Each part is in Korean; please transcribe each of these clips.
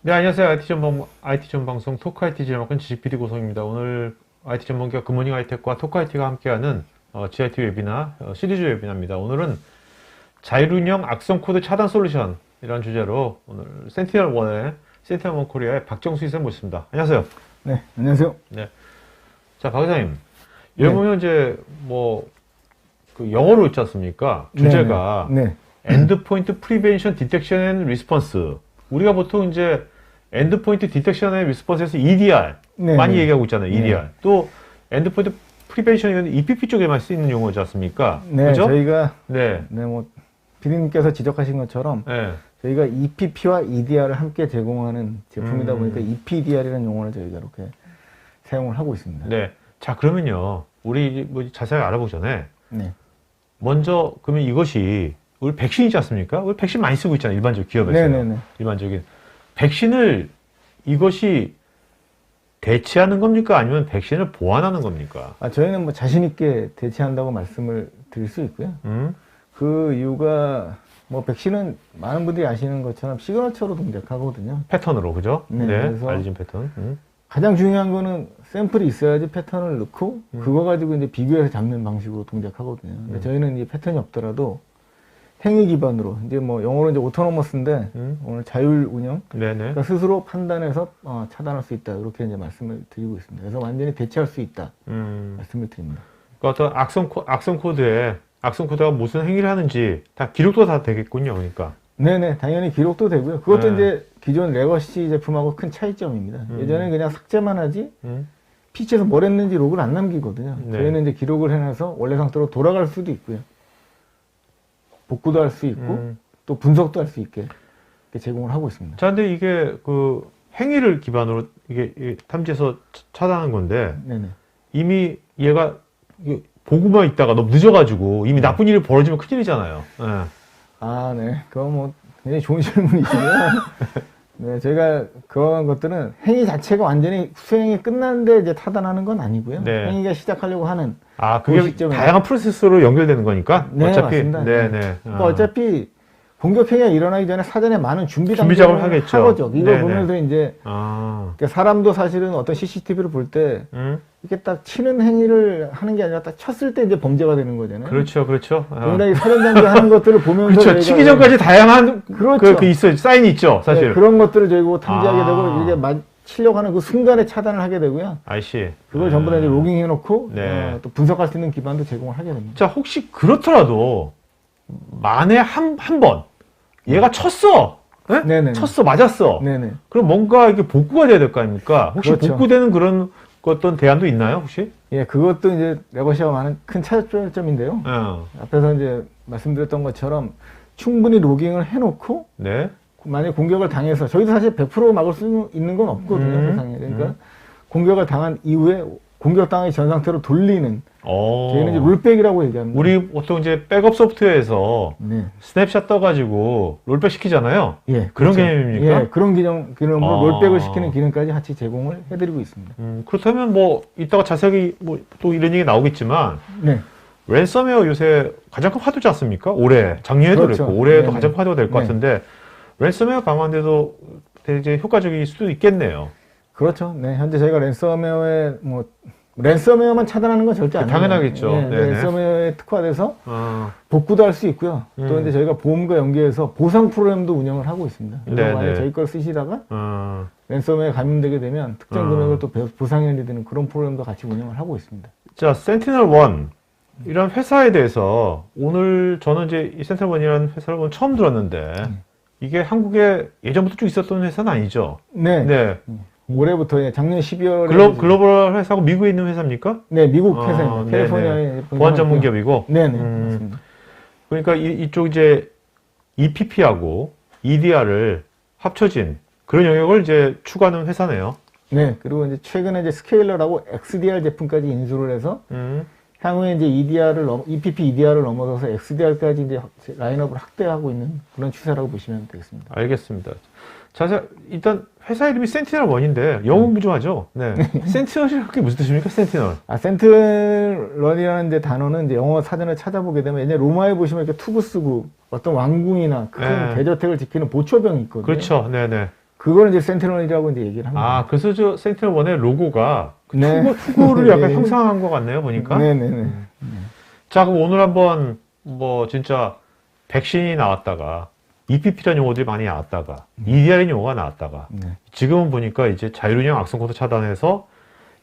네, 안녕하세요. IT 전방송 토크 IT 제작은 지식 PD 고성입니다. 오늘 IT 전문기업 굿모닝 하이텍과 토크 IT가 함께하는 GIT 웨비나 시리즈 웨비나입니다. 오늘은 자율운영 악성 코드 차단 솔루션이라는 주제로 오늘 센티널1 코리아의 박정수 이사 모셨습니다. 안녕하세요. 네, 안녕하세요. 네. 자, 박 이사님. 네. 여기 보면 이제 그 영어로 있지 않습니까? 주제가 네, 엔드포인트 프리벤션 디텍션 앤 리스폰스. 우리가 보통 이제 엔드포인트 디텍션 앤 리스폰스에서 EDR 네, 많이 네. 얘기하고 있잖아요. EDR. 네. 또 엔드포인트 프리벤션이면 EPP 쪽에만 쓰이는 용어지 않습니까? 네, 그죠? 저희가 네. 비님께서 지적하신 것처럼 네. 저희가 EPP와 EDR을 함께 제공하는 제품이다 보니까 음. EPDR이라는 용어를 저희가 이렇게 사용을 하고 있습니다. 네. 자, 그러면요. 우리 뭐 자세하게 알아보기 전에 네, 먼저 그러면 이것이 우리 백신이지 않습니까? 우리 백신 많이 쓰고 있잖아요. 일반적 기업에서. 네. 일반적인 백신을 이것이 대체하는 겁니까? 아니면 백신을 보완하는 겁니까? 저희는 뭐 자신 있게 대체한다고 말씀을 드릴 수 있고요. 그 이유가 뭐 백신은 많은 분들이 아시는 것처럼 시그너처로 동작하거든요. 패턴으로, 그죠? 네, 그래서 알려진 패턴. 가장 중요한 거는 샘플이 있어야지 패턴을 넣고 그거 가지고 이제 비교해서 잡는 방식으로 동작하거든요. 근데 저희는 이제 패턴이 없더라도 행위 기반으로 이제 뭐 영어로 이제 오토노머스인데 오늘 자율 운영 네네. 그러니까 스스로 판단해서 차단할 수 있다 이렇게 이제 말씀을 드리고 있습니다. 그래서 완전히 대체할 수 있다 말씀을 드립니다. 그러니까 어떤 악성 코드가 무슨 행위를 하는지 다 기록도 다 되겠군요. 그러니까. 네네 당연히 기록도 되고요. 그것도 네. 이제 기존 레거시 제품하고 큰 차이점입니다. 예전에는 그냥 삭제만 하지 피치에서 뭘 했는지 로그를 안 남기거든요. 네. 저희는 이제 기록을 해놔서 원래 상태로 돌아갈 수도 있고요. 복구도 할 수 있고 또 분석도 할 수 있게 이렇게 제공을 하고 있습니다. 자, 근데 이게 그 행위를 기반으로 이게 탐지해서 차단한 건데 네네. 이미 얘가 이게 보고만 있다가 너무 늦어가지고 이미 나쁜 일이 벌어지면 큰일이잖아요. 예. 네. 그거 뭐 굉장히 좋은 질문이시고요. 네, 저희가 그런 것들은 행위 자체가 완전히 수행이 끝났는데 이제 차단하는 건 아니고요. 네. 행위가 시작하려고 하는 그게 시점에. 다양한 프로세스로 연결되는 거니까? 네, 어차피. 맞습니다. 네네. 그러니까 어차피 공격 행위가 일어나기 전에 사전에 많은 준비 준비 작업을 하겠죠. 하거죠. 이걸 네네. 보면서 이제 그러니까 사람도 사실은 어떤 CCTV를 볼 때 이렇게 딱 치는 행위를 하는 게 아니라 딱 쳤을 때 이제 범죄가 되는 거잖아요. 그렇죠. 굉장히 사전 장비하는 것들을 보면서 그렇죠. 치기 전까지 다양한 그렇죠. 그 있어요. 사인이 있죠. 사실. 네, 그런 것들을 저희가 탐지하게 되고 이게 치려고 하는 그 순간에 차단을 하게 되고요. 아이씨. 그걸 전부 다 이제 로깅 해놓고 네. 또 분석할 수 있는 기반도 제공을 하게 됩니다. 자, 혹시 그렇더라도 만에 한 번 얘가 쳤어. 네? 네네. 쳤어. 맞았어. 네네. 그럼 뭔가 이게 복구가 돼야 될 거 아닙니까? 혹시 그렇죠. 복구되는 그런 어떤 대안도 있나요, 혹시? 예, 그것도 이제 레거시와 많은 큰 차이점인데요. 앞에서 이제 말씀드렸던 것처럼 충분히 로깅을 해놓고 네. 만약 공격을 당해서 저희도 사실 100% 막을 수 있는 건 없거든요, 세상에. 그러니까 공격을 당한 이후에 공격당하기 전 상태로 돌리는 저희는 이제 롤백이라고 얘기합니다. 우리 보통 이제 백업 소프트웨어에서 네. 스냅샷 떠가지고 롤백 시키잖아요. 예, 그런 그렇죠. 개념입니까? 예, 그런 기능으로 롤백을 시키는 기능까지 같이 제공을 해드리고 있습니다. 그렇다면 뭐 이따가 자세히 뭐 또 이런 얘기 나오겠지만 네. 랜섬웨어 요새 가장 큰 화두지 않습니까? 작년에도 그렇죠. 그랬고 올해도 네네. 가장 큰 화두가 될 것 네. 같은데 랜섬웨어 방어인데도 되게 효과적일 수도 있겠네요. 그렇죠. 네, 현재 저희가 랜섬웨어만 차단하는 건 절대 아니에요. 당연하겠죠. 네, 네네. 랜섬웨어에 특화돼서 복구도 할 수 있고요. 또 이제 저희가 보험과 연계해서 보상 프로그램도 운영을 하고 있습니다. 그래서 네네. 만약 저희 걸 쓰시다가 랜섬웨어에 감염되게 되면 특정 금액을 또 보상이 되는 그런 프로그램도 같이 운영을 하고 있습니다. 자, 센티널1 이런 회사에 대해서 오늘 저는 이제 이 센티널1이라는 회사를 처음 들었는데 이게 한국에 예전부터 쭉 있었던 회사는 아니죠? 네. 네. 올해부터 작년 12월에 글로벌 회사고 미국에 있는 회사입니까? 네, 미국 회사입니다. 네네. 캘리포니아에 보안 전문 기업이고. 네네. 맞습니다. 그러니까 이쪽 이제 EPP하고 EDR을 합쳐진 그런 영역을 이제 추구하는 회사네요. 네, 그리고 이제 최근에 이제 스케일러라고 XDR 제품까지 인수를 해서 향후에 이제 EPP EDR을 넘어서서 XDR까지 이제 라인업을 확대하고 있는 그런 추세라고 보시면 되겠습니다. 알겠습니다. 자, 일단 회사 이름이 센티널1인데 영어 공부 좀 하죠. 네. 센티널이 그게 무슨 뜻입니까? 센티널. 센트럴이라는 이제 단어는 이제 영어 사전을 찾아보게 되면 예전에 로마에 보시면 이렇게 투구 쓰고 어떤 왕궁이나 큰 네. 대저택을 지키는 보초병이 있거든요. 그렇죠. 네네. 그걸 이제 센티널이라고 이제 얘기를 합니다. 아, 그래서 저 센티널1의 로고가 네. 투구를 약간 네. 형상한 것 같네요, 보니까. 네네네. 자, 그럼 오늘 한번 뭐 진짜 백신이 나왔다가 EPP라는 용어들이 많이 나왔다가 EDR이라는 용어가 나왔다가 네. 지금은 보니까 이제 자율운영 악성 코드 차단해서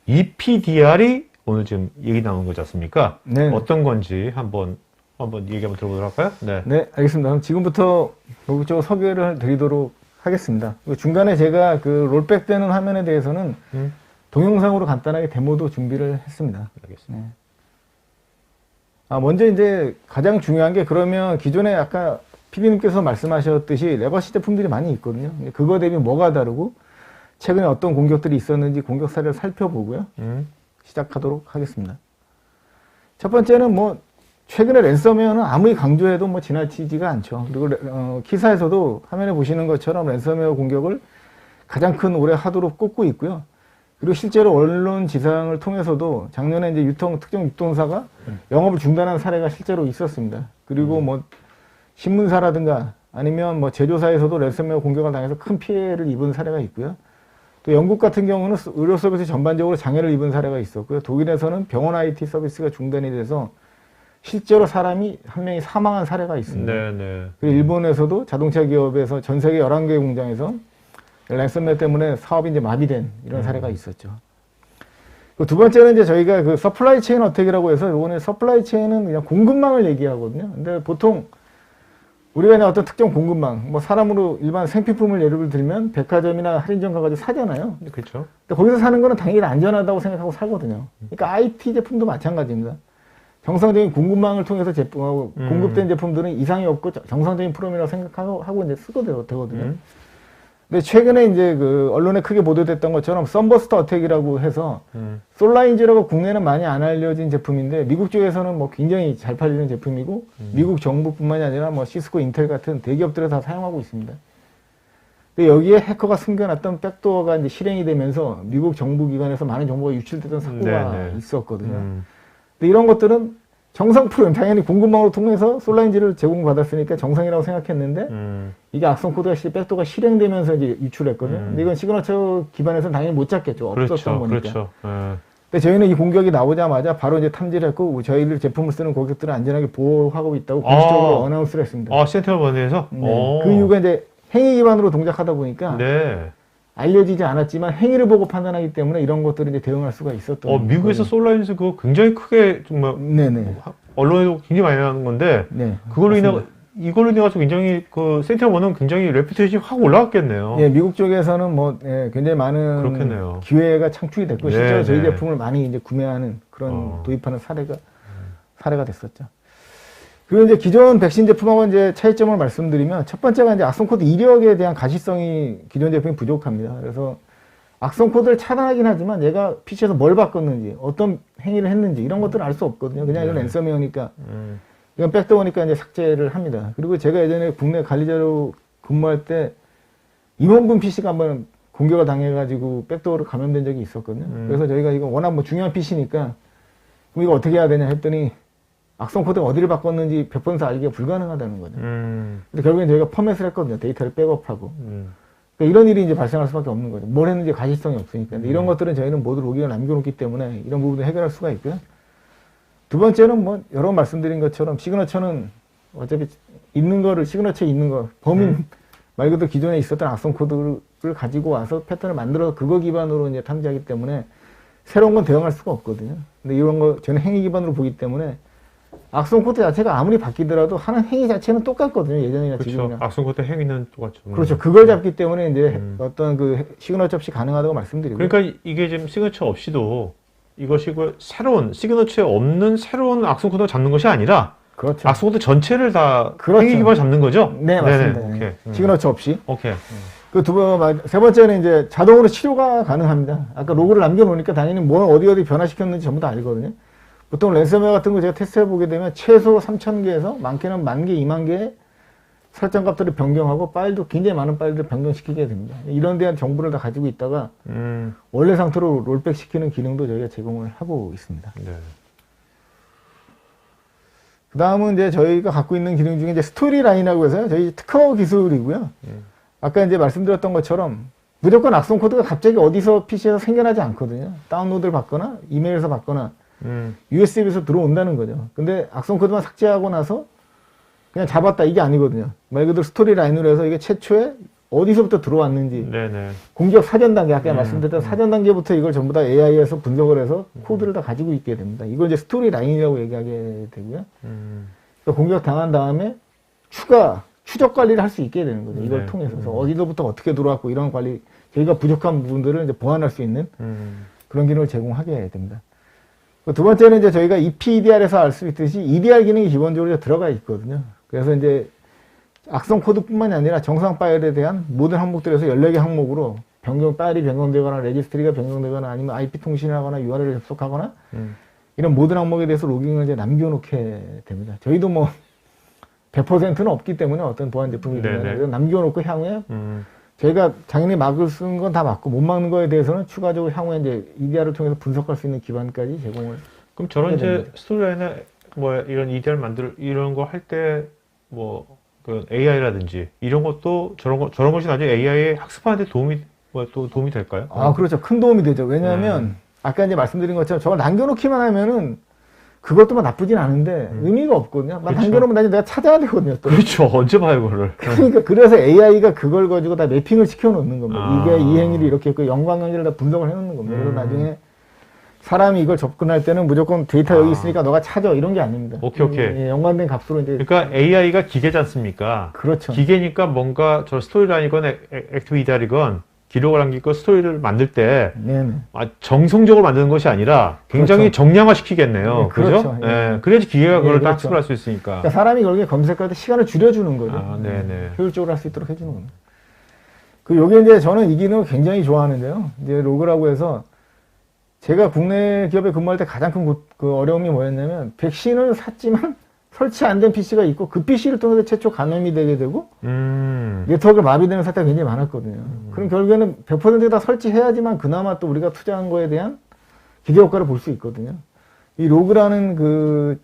EPDR이 오늘 지금 얘기 나온 거지 않습니까? 네. 어떤 건지 한번 얘기 한번 들어보도록 할까요? 네. 네, 알겠습니다. 그럼 지금부터 본격적으로 소개를 드리도록 하겠습니다. 중간에 제가 그 롤백 되는 화면에 대해서는 동영상으로 간단하게 데모도 준비를 했습니다. 알겠습니다. 네. 먼저 이제 가장 중요한 게 그러면 기존에 아까 PD님께서 말씀하셨듯이 레거시 제품들이 많이 있거든요. 그거 대비 뭐가 다르고 최근에 어떤 공격들이 있었는지 공격 사례를 살펴보고요. 시작하도록 하겠습니다. 첫 번째는 뭐 최근에 랜섬웨어는 아무리 강조해도 뭐 지나치지가 않죠. 그리고 기사에서도 화면에 보시는 것처럼 랜섬웨어 공격을 가장 큰 올해 하도로 꼽고 있고요. 그리고 실제로 언론 지상을 통해서도 작년에 이제 특정 유통사가 영업을 중단한 사례가 실제로 있었습니다. 그리고 뭐 신문사라든가 아니면 뭐 제조사에서도 랜섬웨어 공격을 당해서 큰 피해를 입은 사례가 있고요. 또 영국 같은 경우는 의료 서비스 전반적으로 장애를 입은 사례가 있었고요. 독일에서는 병원 IT 서비스가 중단이 돼서 실제로 사람이 한 명이 사망한 사례가 있습니다. 네네. 그리고 일본에서도 자동차 기업에서 전 세계 11개 공장에서 랜섬웨어 때문에 사업이 이제 마비된 이런 사례가 있었죠. 두 번째는 이제 저희가 그 서플라이 체인 어택이라고 해서 이번에 서플라이 체인은 그냥 공급망을 얘기하거든요. 근데 보통 우리가 그냥 어떤 특정 공급망, 뭐 사람으로 일반 생필품을 예를 들면 백화점이나 할인점 가가지고 사잖아요. 그렇죠. 근데 거기서 사는 거는 당연히 안전하다고 생각하고 살거든요. 그러니까 IT 제품도 마찬가지입니다. 정상적인 공급망을 통해서 공급된 제품들은 이상이 없고 정상적인 프로그램이라고 생각하고 이제 쓰게 되거든요. 근데 최근에 이제 그 언론에 크게 보도됐던 것처럼 썬버스터 어택이라고 해서 솔라인즈라고 국내는 많이 안 알려진 제품인데 미국 쪽에서는 뭐 굉장히 잘 팔리는 제품이고 미국 정부뿐만이 아니라 뭐 시스코, 인텔 같은 대기업들이 다 사용하고 있습니다. 근데 여기에 해커가 숨겨놨던 백도어가 이제 실행이 되면서 미국 정부 기관에서 많은 정보가 유출됐던 사고가 네네. 있었거든요. 근데 이런 것들은 정상 프로그램, 당연히 공급망으로 통해서 솔라인지를 제공받았으니까 정상이라고 생각했는데 이게 악성 코드가 백도어가 실행되면서 이제 유출했거든요. 근데 이건 시그너처 기반에서는 당연히 못 잡겠죠. 없었던 거니까. 그렇죠. 근데 저희는 이 공격이 나오자마자 바로 이제 탐지를 했고 저희들 제품을 쓰는 고객들은 안전하게 보호하고 있다고 공식적으로 어나운스를 했습니다. 센티널1에서? 네. 그 이유가 이제 행위 기반으로 동작하다 보니까 네. 알려지지 않았지만 행위를 보고 판단하기 때문에 이런 것들을 이제 대응할 수가 있었던 미국에서 솔라인즈 그거 굉장히 크게 정말 네네. 언론에도 굉장히 많이 나오는 건데 네. 이걸로 인해 가지고 굉장히 그 센티널1은 굉장히 레퓨테이션이 확 올라갔겠네요. 예, 미국 쪽에서는 뭐 굉장히 많은 그렇겠네요. 기회가 창출이 됐고 네, 실제로 저희 네. 제품을 많이 이제 구매하는 그런 도입하는 사례가 됐었죠. 그리고 이제 기존 백신 제품하고 이제 차이점을 말씀드리면 첫 번째가 이제 악성 코드 이력에 대한 가시성이 기존 제품이 부족합니다. 그래서 악성 코드를 차단하긴 하지만 얘가 PC에서 뭘 바꿨는지 어떤 행위를 했는지 이런 것들은 알 수 없거든요. 그냥 이건 랜섬웨어니까 이건 백도어니까 이제 삭제를 합니다. 그리고 제가 예전에 국내 관리자로 근무할 때 임원분 PC가 한번 공격을 당해가지고 백도어로 감염된 적이 있었거든요. 그래서 저희가 이거 워낙 뭐 중요한 PC니까 그럼 이거 어떻게 해야 되냐 했더니 악성 코드가 어디를 바꿨는지 100번서 알기가 불가능하다는 거죠. 근데 결국엔 저희가 포맷을 했거든요. 데이터를 백업하고. 그러니까 이런 일이 이제 발생할 수밖에 없는 거죠. 뭘 했는지 가시성이 없으니까. 근데 이런 것들은 저희는 모두 로기를 남겨놓기 때문에 이런 부분을 해결할 수가 있고요. 두 번째는 뭐 여러 번 말씀드린 것처럼 시그너처는 어차피 있는 거를 시그너처에 있는 거 범인 말 그대로 기존에 있었던 악성 코드를 가지고 와서 패턴을 만들어서 그거 기반으로 이제 탐지하기 때문에 새로운 건 대응할 수가 없거든요. 근데 이런 거 저는 행위 기반으로 보기 때문에 악성 코드 자체가 아무리 바뀌더라도 하는 행위 자체는 똑같거든요. 예전이나 그렇죠. 지금이나. 악성 코드 행위는 똑같죠. 그렇죠. 그걸 잡기 때문에 이제 어떤 그 시그너처 없이 가능하다고 말씀드리고. 그러니까 이게 지금 시그너처 없이도 이것이 그 새로운 시그너처에 없는 새로운 악성 코드를 잡는 것이 아니라 그렇죠. 악성 코드 전체를 다 그렇죠. 행위 기반으로 잡는 거죠? 네, 맞습니다. 네네. 오케이. 시그너처 없이. 오케이. 그 세 번째는 이제 자동으로 치료가 가능합니다. 아까 로그를 남겨놓으니까 당연히 뭘 어디 변화시켰는지 전부 다 알거든요. 보통 랜섬웨어 같은 거 제가 테스트해보게 되면 최소 3,000개에서 많게는 10,000개, 20,000개의 설정 값들을 변경하고 파일도 굉장히 많은 파일들을 변경시키게 됩니다. 이런 데한 정보를 다 가지고 있다가 원래 상태로 롤백 시키는 기능도 저희가 제공을 하고 있습니다. 네. 그 다음은 이제 저희가 갖고 있는 기능 중에 이제 스토리 라인이라고 해서요. 저희 특허 기술이고요. 아까 이제 말씀드렸던 것처럼 무조건 악성 코드가 갑자기 어디서 PC에서 생겨나지 않거든요. 다운로드를 받거나 이메일에서 받거나 USB에서 들어온다는 거죠. 근데 악성 코드만 삭제하고 나서 그냥 잡았다 이게 아니거든요. 말 그대로 스토리 라인으로 해서 이게 최초에 어디서부터 들어왔는지 네네. 공격 사전 단계 아까 말씀드렸던 사전 단계부터 이걸 전부 다 AI에서 분석을 해서 코드를 다 가지고 있게 됩니다. 이걸 이제 스토리 라인이라고 얘기하게 되고요. 그러니까 공격 당한 다음에 추적 관리를 할 수 있게 되는 거죠. 이걸 네. 통해서 그래서 어디서부터 어떻게 들어왔고 이런 관리 저희가 부족한 부분들을 이제 보완할 수 있는 그런 기능을 제공하게 됩니다. 두 번째는 이제 저희가 EPDR에서 알 수 있듯이 EDR 기능이 기본적으로 들어가 있거든요. 그래서 이제 악성 코드뿐만이 아니라 정상 파일에 대한 모든 항목들에서 14개 항목으로 파일이 변경되거나 레지스트리가 변경되거나 아니면 IP 통신하거나 URL을 접속하거나 이런 모든 항목에 대해서 로깅을 이제 남겨놓게 됩니다. 저희도 뭐 100%는 없기 때문에 어떤 보안 제품이 있는 남겨놓고 향후에 저희가 당연히 막을 쓰는 건 다 막고 못 막는 거에 대해서는 추가적으로 향후에 이제 EDR을 통해서 분석할 수 있는 기반까지 제공을. 그럼 저런 이제 스토리라인에 뭐 이런 EDR 이런 거 할 때 뭐 그 AI라든지 이런 것도 저런 것이 나중에 AI에 학습하는데 도움이 될까요? 아, 그렇죠. 큰 도움이 되죠. 왜냐하면 아까 이제 말씀드린 것처럼 저걸 남겨놓기만 하면은 그것도 막 나쁘진 않은데 의미가 없거든요. 막 그렇죠. 남겨놓으면 나중에 내가 찾아야 되거든요. 또. 그렇죠. 언제 봐요, 그거를. 그러니까 그래서 AI가 그걸 가지고 다 매핑을 시켜놓는 겁니다. 이게 이 행위를 이렇게 했고 연관관계를 다 분석을 해놓는 겁니다. 그래서 나중에 사람이 이걸 접근할 때는 무조건 데이터 여기 있으니까 너가 찾아 이런 게 아닙니다. 오케이. 예, 연관된 값으로 이제. 그러니까 AI가 기계지 않습니까? 그렇죠. 기계니까 뭔가 저 스토리라인이건 액티브 EDR이건 기록을 남기고 스토리를 만들 때 정성적으로 만드는 것이 아니라 굉장히 그렇죠. 정량화시키겠네요. 네, 그렇죠. 그죠? 예. 그래야지 기계가 그걸 다 그렇죠. 학습을 할 수 있으니까. 그러니까 사람이 거기에 검색할 때 시간을 줄여주는 거죠. 아, 네네. 효율적으로 할 수 있도록 해주는 겁니다. 요게 이제 저는 이 기능을 굉장히 좋아하는데요. 이제 로그라고 해서 제가 국내 기업에 근무할 때 가장 큰 그 어려움이 뭐였냐면 백신을 샀지만 설치 안 된 PC가 있고 그 PC를 통해서 최초 감염이 되게 되고 네트워크가 마비되는 사태가 굉장히 많았거든요. 그럼 결국에는 100% 다 설치해야지만 그나마 또 우리가 투자한 거에 대한 기대 효과를 볼 수 있거든요. 이 로그라는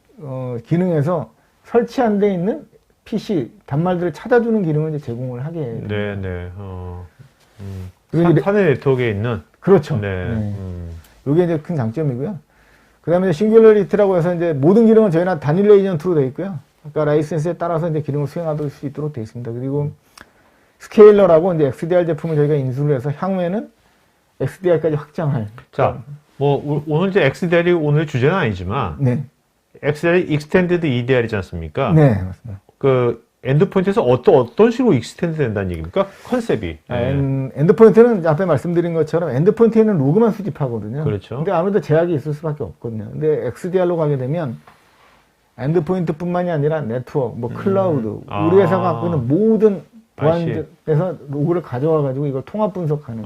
기능에서 설치 안 돼 있는 PC 단말들을 찾아주는 기능을 이제 제공을 하게 됩니다. 네네. 사내 네트워크에 있는. 그렇죠. 네. 이게 이제 큰 장점이고요. 그 다음에 싱귤러리티라고 해서 이제 모든 기능은 저희는 단일 에이전트로 되어 있고요. 그러니까 라이센스에 따라서 이제 기능을 수행할 수 있도록 되어 있습니다. 그리고 스케일러라고 이제 XDR 제품을 저희가 인수를 해서 향후에는 XDR까지 확장할. 자, 뭐 오늘 이제 XDR이 오늘 주제는 아니지만 네. XDR이 익스텐디드 EDR이지 않습니까? 네, 맞습니다. 그 엔드포인트에서 어떤 식으로 익스텐드 된다는 얘기입니까? 컨셉이. 엔드포인트는 앞에 말씀드린 것처럼 엔드포인트에는 로그만 수집하거든요. 그렇죠. 근데 아무래도 제약이 있을 수밖에 없거든요. 근데 XDR로 가게 되면 엔드포인트뿐만이 아니라 네트워크, 뭐 클라우드, 우리 회사가 갖고 있는 모든 보안에서 로그를 가져와 가지고 이걸 통합 분석하는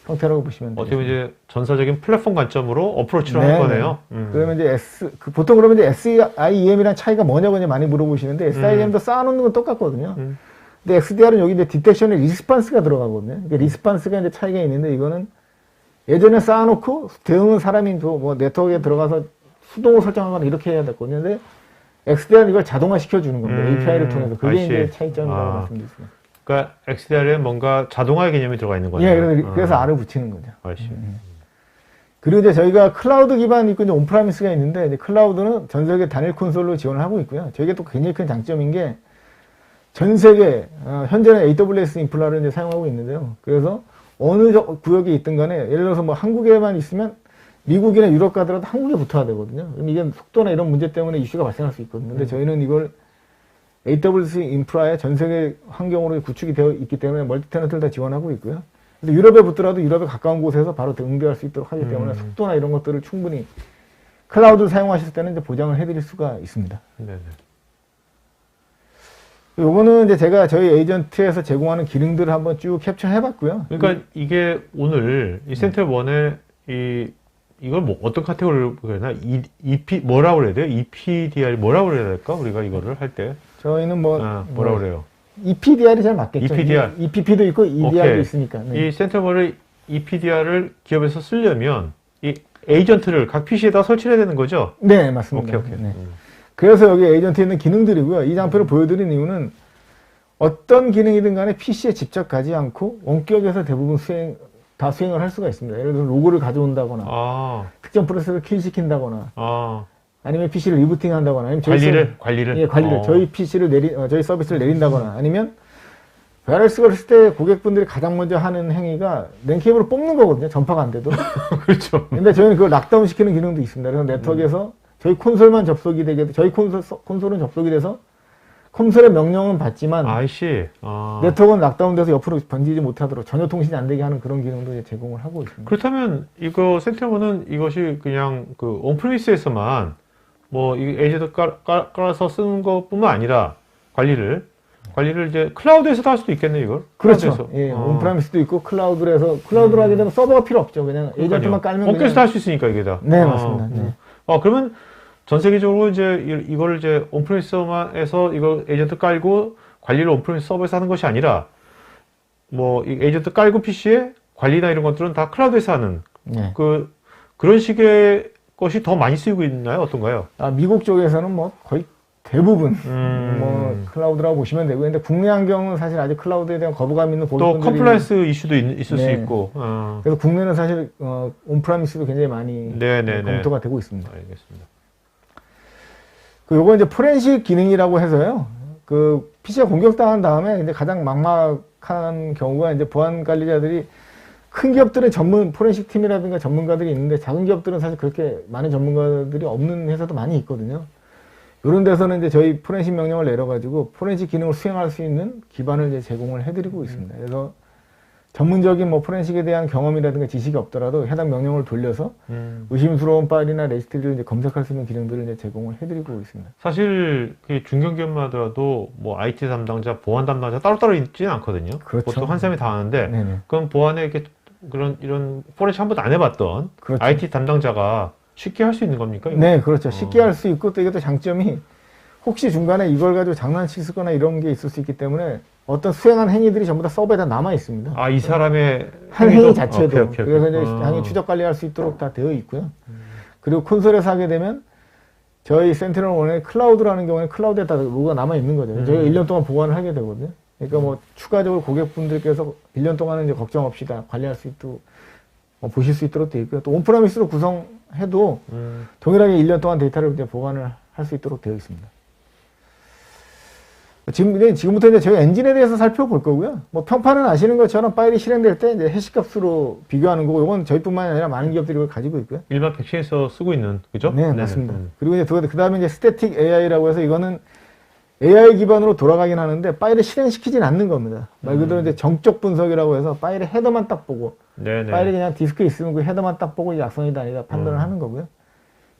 형태라고 보시면 돼요. 어떻게 보면 이제 전사적인 플랫폼 관점으로 어프로치를 할 거네요. 그러면 이제 보통 그러면 이제 SIEM이랑 차이가 뭐냐고 이제 많이 물어보시는데 SIEM도 쌓아놓는 건 똑같거든요. 근데 XDR은 여기 이제 디텍션에 리스판스가 들어가거든요. 그러니까 리스판스가 이제 차이가 있는데 이거는 예전에 쌓아놓고 대응은 사람이 뭐 네트워크에 들어가서 수동으로 설정하거나 이렇게 해야 됐거든요. 근데 XDR은 이걸 자동화 시켜주는 겁니다. API를 통해서. 그게 이제 차이점이라고 말씀드렸습니다. 그러니까 XDR에 뭔가 자동화의 개념이 들어가 있는 거네요. 예, 그래서 R을 붙이는 거죠. 알지. 그리고 이제 저희가 클라우드 기반이 있고 이제 온프라미스가 있는데 이제 클라우드는 전 세계 단일 콘솔로 지원을 하고 있고요. 저희가 또 굉장히 큰 장점인 게 전 세계 현재는 AWS 인프라를 이제 사용하고 있는데요. 그래서 어느 구역에 있든 간에 예를 들어서 뭐 한국에만 있으면 미국이나 유럽 가더라도 한국에 붙어야 되거든요. 그럼 이게 속도나 이런 문제 때문에 이슈가 발생할 수 있거든요. 근데 저희는 이걸 AWS 인프라의 전 세계 환경으로 구축이 되어 있기 때문에 멀티 테넌트를 다 지원하고 있고요. 근데 유럽에 붙더라도 유럽에 가까운 곳에서 바로 응대할 수 있도록 하기 때문에 속도나 이런 것들을 충분히 클라우드를 사용하실 때는 이제 보장을 해드릴 수가 있습니다. 네네. 요거는 이제 제가 저희 에이전트에서 제공하는 기능들을 한번 쭉 캡처해 봤고요. 그러니까 이게 오늘 이 센트럴1에 이걸 뭐 어떤 카테고리로 그러나 EP 뭐라고 그래야 돼요? EPDR 뭐라고 그래야 될까? 우리가 이거를 할 때 저희는 뭐라고 그래요? EPDR이 잘 맞겠죠. EPDR. EPP도 있고 EDR도 오케이. 있으니까. 네. 이 센트럴1의 EPDR을 기업에서 쓰려면 이 에이전트를 각 PC에다 설치해야 되는 거죠? 네, 맞습니다. 오케이. 네. 그래서 여기 에이전트에 있는 기능들이고요. 이 장표를 보여드린 이유는 어떤 기능이든 간에 PC에 직접 가지 않고 원격에서 대부분 다 수행을 할 수가 있습니다. 예를 들어 로그를 가져온다거나 아, 특정 프로세스를 킬시킨다거나 아, 아니면 PC를 리부팅 한다거나 아니면 관리를? 예, 관리를 저희 PC를 저희 서비스를 내린다거나 아니면 와이어리스가 했을 때 고객분들이 가장 먼저 하는 행위가 랜 케이블을 뽑는 거거든요. 전파가 안 돼도. 그렇죠. 근데 저희는 그걸 락다운 시키는 기능도 있습니다. 그래서 네트워크에서 저희 콘솔만 접속이 되게 저희 콘솔은 접속이 돼서 콘솔의 명령은 받지만 아이씨. 아. 네트워크는 락다운돼서 옆으로 번지지 못하도록 전혀 통신이 안 되게 하는 그런 기능도 이제 제공을 하고 있습니다. 그렇다면 이거 센티너는 이것이 그냥 그 온프리미스에서만 뭐 이 에이전트 깔아서 쓰는 것뿐만 아니라 관리를 이제 클라우드에서도 할 수도 있겠네 이걸. 그렇죠. 클라우드에서. 예, 온프라미스도 있고 클라우드로 해서 클라우드로 하게 되면 서버가 필요 없죠. 그냥 에이전트만 깔면 원격에서도 할 수 있으니까 이게 다. 네, 맞습니다. 네. 그러면 전 세계적으로 이제 이걸 이제 온프리미스에서 이거 에이전트 깔고 관리를 온프리미스 서버에서 하는 것이 아니라 뭐 이 에이전트 깔고 PC에 관리나 이런 것들은 다 클라우드에서 하는 네. 그런 식의 것이 더 많이 쓰이고 있나요? 어떤가요? 미국 쪽에서는 뭐 거의 대부분 뭐 클라우드라고 보시면 되고, 근데 국내 환경은 사실 아직 클라우드에 대한 거부감 있는 또 고객분들이 컴플라이언스 이슈도 있을 수 네. 있고. 그래서 국내는 사실 온프라미스도 굉장히 많이 네네네. 검토가 되고 있습니다. 알겠습니다. 요거 이제 포렌식 기능이라고 해서요. 그 PC가 공격당한 다음에 이제 가장 막막한 경우가 이제 보안 관리자들이 큰 기업들은 전문 포렌식 팀이라든가 전문가들이 있는데 작은 기업들은 사실 그렇게 많은 전문가들이 없는 회사도 많이 있거든요. 이런 데서는 이제 저희 포렌식 명령을 내려가지고 포렌식 기능을 수행할 수 있는 기반을 이제 제공을 해드리고 있습니다. 그래서 전문적인 뭐 포렌식에 대한 경험이라든가 지식이 없더라도 해당 명령을 돌려서 의심스러운 파일이나 레시피를 이제 검색할 수 있는 기능들을 이제 제공을 해드리고 있습니다. 사실 그 중견기업만 하더라도 뭐 IT 담당자, 보안 담당자 따로따로 있지는 않거든요. 그렇죠. 보통 한 사람이 다 하는데 네네. 그럼 보안에 이렇게 이런 포렌식 한 번도 안 해봤던 그렇죠. IT 담당자가 쉽게 할 수 있는 겁니까? 이거? 네, 그렇죠. 쉽게 할 수 있고 또 이게 또 장점이 혹시 중간에 이걸 가지고 장난치거나 이런 게 있을 수 있기 때문에 어떤 수행한 행위들이 전부 다 서버에 다 남아 있습니다. 이 사람의 한 행위 자체도. 오케이. 그래서 이제 행위 추적 관리할 수 있도록 다 되어 있고요. 그리고 콘솔에서 하게 되면 저희 센티널1의 클라우드라는 경우에는 클라우드에 다 로고가 남아 있는 거죠. 저희가 1년 동안 보관을 하게 되거든요. 그러니까 뭐 추가적으로 고객분들께서 1년 동안은 이제 걱정 없이 다 관리할 수 있도록 보실 수 있도록 되어 있고요. 또 온프라미스로 구성해도 동일하게 1년 동안 데이터를 이제 보관을 할 수 있도록 되어 있습니다. 지금부터 이제 저희 엔진에 대해서 살펴볼 거고요. 뭐 평판은 아시는 것처럼 파일이 실행될 때 이제 해시값으로 비교하는 거고, 이건 저희뿐만 아니라 많은 기업들이 이걸 가지고 있고요. 일반 백신에서 쓰고 있는 그죠? 네, 네네. 맞습니다. 그리고 이제 그 다음에 이제 스태틱 AI라고 해서 이거는 AI 기반으로 돌아가긴 하는데 파일을 실행시키진 않는 겁니다. 말 그대로 이제 정적 분석이라고 해서 파일의 헤더만 딱 보고 네네. 파일이 그냥 디스크에 있으면 그 헤더만 딱 보고 악성이다 아니다 판단을 하는 거고요.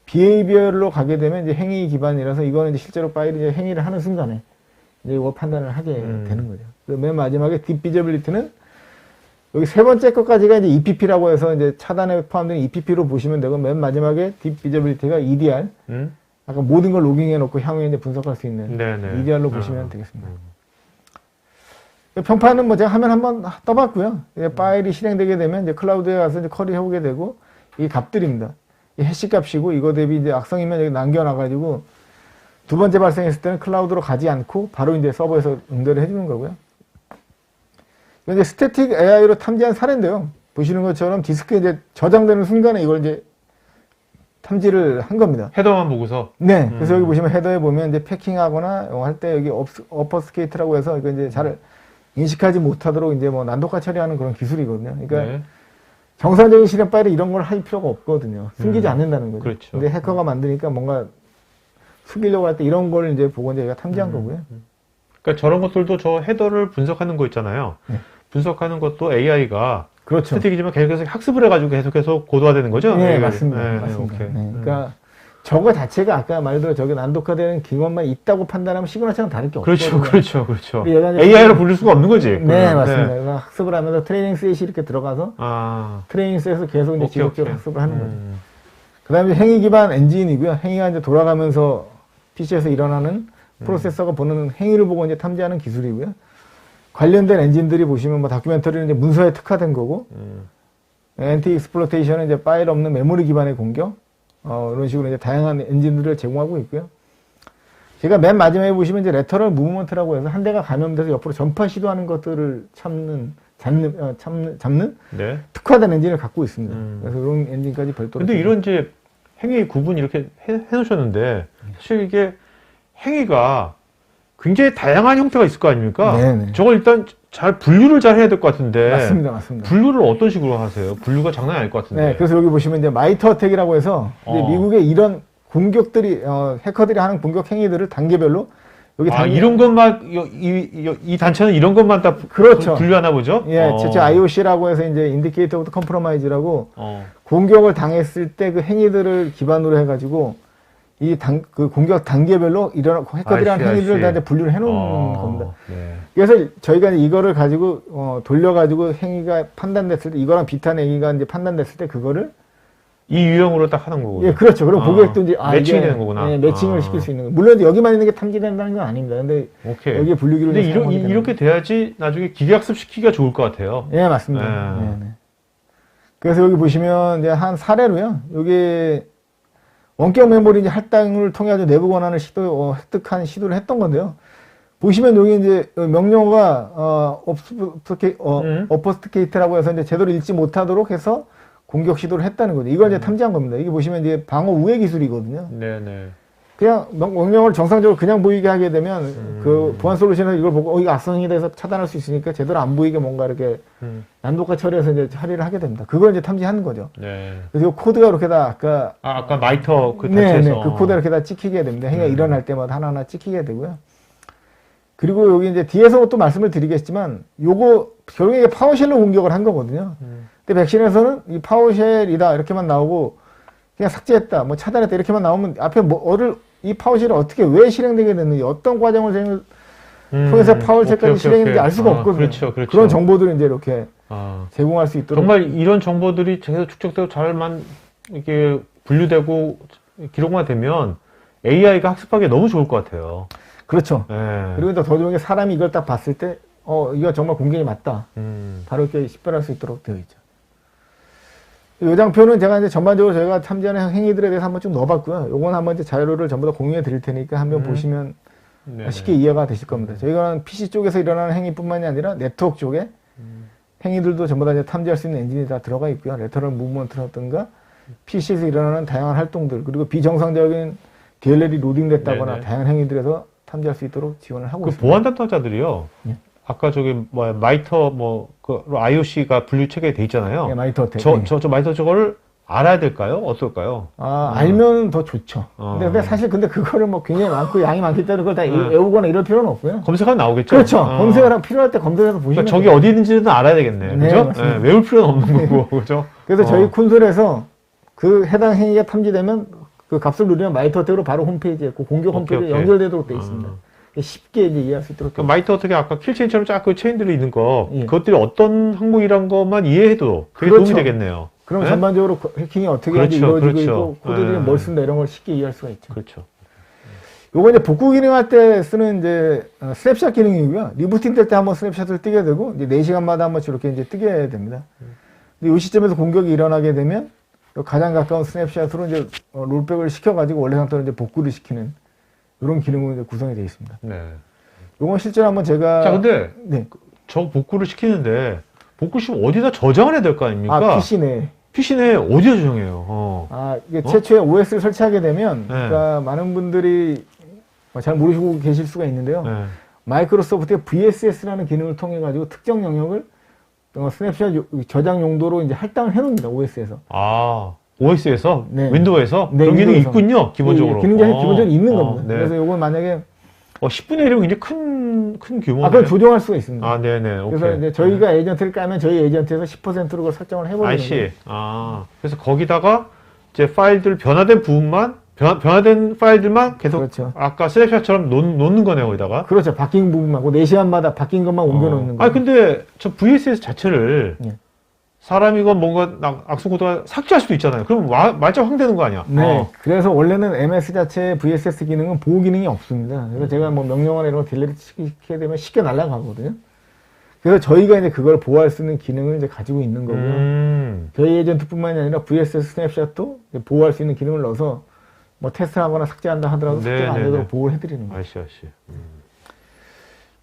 비헤이비어로 가게 되면 이제 행위 기반이라서 이거는 이제 실제로 파일이 이제 행위를 하는 순간에 이제 이거 판단을 하게 되는 거죠. 맨 마지막에 딥비저빌리티는 여기 세 번째 것까지가 이제 EPP라고 해서 이제 차단에 포함된 EPP로 보시면 되고, 맨 마지막에 딥비저빌리티가 EDR. 아까 모든 걸 로깅해 놓고 향후에 이제 분석할 수 있는 네네. EDR로 보시면 되겠습니다. 평판은 뭐 제가 화면 한번 떠봤고요. 파일이 실행되게 되면 이제 클라우드에 가서 이제 커리 해오게 되고, 이 값들입니다. 이 해시 값이고, 이거 대비 이제 악성이면 여기 남겨놔가지고, 두 번째 발생했을 때는 클라우드로 가지 않고 바로 이제 서버에서 응대를 해주는 거고요. 이건 이제 스태틱 AI로 탐지한 사례인데요. 보시는 것처럼 디스크에 이제 저장되는 순간에 이걸 이제 탐지를 한 겁니다. 헤더만 보고서. 네. 그래서 여기 보시면 헤더에 보면 이제 패킹하거나 할 때 여기 어퍼스케이트라고 해서 이거 이제 잘 인식하지 못하도록 이제 뭐 난독화 처리하는 그런 기술이거든요. 그러니까 네. 정상적인 실행 파일에 이런 걸 할 필요가 없거든요. 숨기지 않는다는 거죠. 그렇죠. 근데 해커가 만드니까 뭔가 숨기려고 할 때 이런 걸 이제 보고 이제 탐지한 거고요. 그러니까 저런 것들도 저 헤더를 분석하는 거 있잖아요. 네. 분석하는 것도 AI가 그렇죠. 스태틱이지만 계속해서 학습을 해가지고 계속해서 고도화되는 거죠? 네, AI가. 맞습니다. 네, 맞습니다. 오케이. 네, 그러니까 저거 자체가 아까 말대로 저게 난독화되는 기관만 있다고 판단하면 시그널처럼 다를 게 없거든요. 그렇죠. 근데 얘가 이제 AI로 부를 수가 없는 거지. 네, 그러면. 맞습니다. 네. 그러니까 학습을 하면서 트레이닝 셋이 이렇게 들어가서 트레이닝 셋에서 계속 이제 지속적으로 학습을 하는 거죠. 그 다음에 행위 기반 엔진이고요. 행위가 이제 돌아가면서 PC에서 일어나는 프로세서가 보는 행위를 보고 이제 탐지하는 기술이고요. 관련된 엔진들이 보시면 뭐 다큐멘터리는 이제 문서에 특화된 거고, 엔티 익스플로테이션은 이제 파일 없는 메모리 기반의 공격, 이런 식으로 이제 다양한 엔진들을 제공하고 있고요. 제가 맨 마지막에 보시면 이제 레터럴 무브먼트라고 해서 한 대가 감염돼서 옆으로 전파 시도하는 것들을 잡는 네. 특화된 엔진을 갖고 있습니다. 그래서 이런 엔진까지 별도로. 근데 이런 이제 행위 구분 이렇게 해놓으셨는데 사실 이게 행위가 굉장히 다양한 형태가 있을 거 아닙니까? 네네. 저걸 일단 잘 분류를 잘 해야 될 것 같은데. 맞습니다. 분류를 어떤 식으로 하세요? 분류가 장난이 아닐 것 같은데. 네, 그래서 여기 보시면 이제 마이터 어택이라고 해서 이제 미국의 이런 공격들이 해커들이 하는 공격 행위들을 단계별로 여기 이런 것만 이 단체는 이런 것만 다 그렇죠. 분류하나 보죠? 예, 제 IOC라고 해서 이제 인디케이터 오브 컴프로마이즈라고 공격을 당했을 때 그 행위들을 기반으로 해가지고 그 공격 단계별로 이런 해커들이 하는 행위들을 다 이제 분류를 해놓은 겁니다. 네. 그래서 저희가 이거를 가지고 돌려가지고 행위가 판단됐을 때 이거랑 비슷한 행위가 이제 판단됐을 때 그거를 이 유형으로 딱 하는 거군요. 예, 그렇죠. 그럼 고객도 이제 매칭이 되는 거구나. 예, 매칭을 시킬 수 있는 거. 물론 여기만 있는 게 탐지된다는 건 아닙니다. 근데 오케이. 여기에 분류기를 근데 이렇게 돼야지 나중에 기계학습 시키기가 좋을 것 같아요. 예, 맞습니다. 네. 그래서 여기 보시면 이제 한 사례로요. 여기 원격 메모리 이제 할당을 통해 가지고 내부 권한을 획득한 시도를 했던 건데요. 보시면 여기 이제 명령어가 어퍼스티케이트라고 해서 이제 제대로 읽지 못하도록 해서 공격 시도를 했다는 거죠. 이걸 이제 탐지한 겁니다. 이게 보시면 이제 방어 우회 기술이거든요. 네네. 그냥 명령어를 정상적으로 그냥 보이게 하게 되면 그 보안 솔루션은 이걸 보고 이거 악성이 돼서 차단할 수 있으니까 제대로 안 보이게 뭔가 이렇게 난독화 처리해서 이제 처리를 하게 됩니다. 그걸 이제 탐지하는 거죠. 네. 그래서 이 코드가 이렇게 다 아까 마이터 그 네, 단체에서 그 코드가 이렇게 다 찍히게 됩니다. 행위가 일어날 때마다 하나하나 찍히게 되고요. 그리고 여기 이제 뒤에서 또 말씀을 드리겠지만 요거 결국에 파워쉘로 공격을 한 거거든요. 근데 백신에서는 이 파워쉘이다 이렇게만 나오고 그냥 삭제했다, 뭐 차단했다 이렇게만 나오면 앞에 이 파워쉘이 어떻게 왜 실행되게 됐는지 어떤 과정을 통해서 파워쉘까지 실행했는지 알 수가 없거든요. 그렇죠. 그런 정보들을 이제 이렇게 제공할 수 있도록 정말 이런 정보들이 계속 축적되고 잘만 이렇게 분류되고 기록만 되면 AI가 학습하기 너무 좋을 것 같아요. 그렇죠. 네. 그리고 더 좋은 게 사람이 이걸 딱 봤을 때 이거 정말 공격이 맞다. 바로 이렇게 식별할 수 있도록 되어 있죠. 이 장표는 제가 이제 전반적으로 저희가 탐지하는 행위들에 대해서 한번 쭉 넣어봤고요. 요건 한번 이제 자료를 전부 다 공유해 드릴 테니까 한번 보시면 쉽게 이해가 되실 겁니다. 저희가 PC 쪽에서 일어나는 행위뿐만이 아니라 네트워크 쪽에 행위들도 전부 다 이제 탐지할 수 있는 엔진이 다 들어가 있고요. 레터럴 무브먼트라든가 PC에서 일어나는 다양한 활동들 그리고 비정상적인 DLL이 로딩됐다거나 다양한 행위들에서 탐지할 수 있도록 지원을 하고 있습니다. 보안 담당자들이요. 예. 아까 마이터 IOC가 분류 체계에 돼 있잖아요. 예, 마이터 어택. 저 마이터 저거를 알아야 될까요? 어떨까요? 알면 더 좋죠. 근데 사실 그거를 뭐 굉장히 많고 양이 많기 때문에 그걸 다 외우거나 이럴 필요는 없고요. 검색하면 나오겠죠. 그렇죠. 검색을 필요할 때 검색해서 보시면. 그러니까 저기 어디 있는지는 알아야 되겠네. 그죠? 네, 외울 필요는 없는 거고. 그죠? 그래서 저희 콘솔에서 그 해당 행위가 탐지되면 그 값을 누르면 마이터 어택으로 바로 홈페이지에 그 공격 홈페이지에 연결되도록 되어 있습니다. 쉽게 이제 이해할 수 있도록. 마이터 어택에 아까 킬체인처럼 쫙 그 체인들이 있는 거, 그것들이 어떤 항목이란 것만 이해해도 되게 도움이 되겠네요. 그럼 전반적으로 해킹이 어떻게 이루어지고 있고, 코드들이 뭘 쓴다 이런 걸 쉽게 이해할 수가 있죠. 그렇죠. 요거 이제 복구 기능할 때 쓰는 이제 스냅샷 기능이고요. 리부팅 될 때 한번 스냅샷을 뜨게 되고, 이제 4시간마다 한 번씩 이렇게 이제 뜨게 됩니다. 근데 이 시점에서 공격이 일어나게 되면 가장 가까운 스냅샷으로 이제 롤백을 시켜가지고 원래 상태로 이제 복구를 시키는 이런 기능으로 이제 구성이 되어 있습니다. 네. 요건 실제로 한번 제가. 자, 근데 저 복구를 시키는데 복구 시키면 어디다 저장을 해야 될 거 아닙니까? PC 내. PC 내에 어디다 저장해요? 이게 최초에 OS를 설치하게 되면, 그러니까 많은 분들이 잘 모르시고 계실 수가 있는데요. 마이크로소프트의 VSS라는 기능을 통해 가지고 특정 영역을 스냅샷 저장 용도로 이제 할당을 해놓습니다. OS에서. OS에서? 윈도우에서? 그런 기능이 있군요, 기본적으로. 기능이 기본적으로 있는 겁니다. 그래서 요건 만약에 10분의 1이면 굉장히 큰 규모네요. 그걸 조정할 수가 있습니다. 네네. 그래서 이제 저희가 에이전트를 까면 저희 에이전트에서 10%로 그걸 설정을 해버리는 거예요. 그래서 거기다가 이제 변화된 부분만, 변화된 파일들만 계속 그렇죠. 아까 스냅샷처럼 놓는 거네요, 거기다가. 그렇죠. 바뀐 부분만, 4시간마다 바뀐 것만 옮겨놓는 거예요. 근데 저 VSS 자체를 사람이 이건 뭔가 악성 코드가 삭제할 수도 있잖아요. 그럼 말짱 황되는 거 아니야? 네. 그래서 원래는 MS 자체의 VSS 기능은 보호 기능이 없습니다. 그래서 제가 명령어나 이런 거 딜레이트 시키게 되면 쉽게 날아가거든요. 그래서 저희가 이제 그걸 보호할 수 있는 기능을 이제 가지고 있는 거고요. 저희 에이전트뿐만이 아니라 VSS 스냅샷도 보호할 수 있는 기능을 넣어서 뭐 테스트하거나 삭제한다 하더라도 삭제가 안 되도록 보호를 해드리는 거예요. 아시.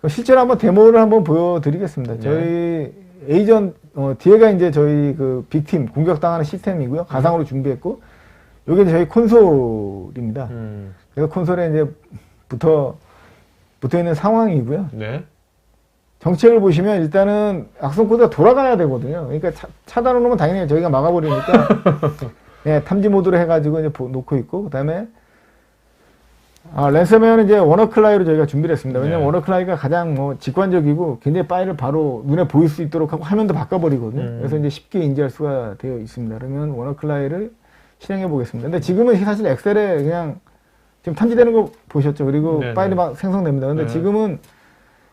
실제로 한번 데모를 한번 보여드리겠습니다. 네. 저희 에이전 뒤에가 이제 저희 그 빅팀 공격당하는 시스템이고요. 가상으로 준비했고 여기 저희 콘솔입니다. 그래서 콘솔에 이제 붙어 있는 상황이고요. 네. 정책을 보시면 일단은 악성 코드가 돌아가야 되거든요. 그러니까 차단을 놓으면 당연히 저희가 막아버리니까 네, 탐지 모드로 해가지고 이제 놓고 있고 그다음에 랜섬웨어는 이제 워너클라이로 저희가 준비를 했습니다. 왜냐면 네. 워너클라이가 가장 뭐 직관적이고 굉장히 파일을 바로 눈에 보일 수 있도록 하고 화면도 바꿔버리거든요. 그래서 이제 쉽게 인지할 수가 되어 있습니다. 그러면 워너클라이를 실행해 보겠습니다. 근데 지금은 사실 엑셀에 그냥 지금 탐지되는 거 보셨죠? 그리고 네네. 파일이 막 생성됩니다. 근데 네. 지금은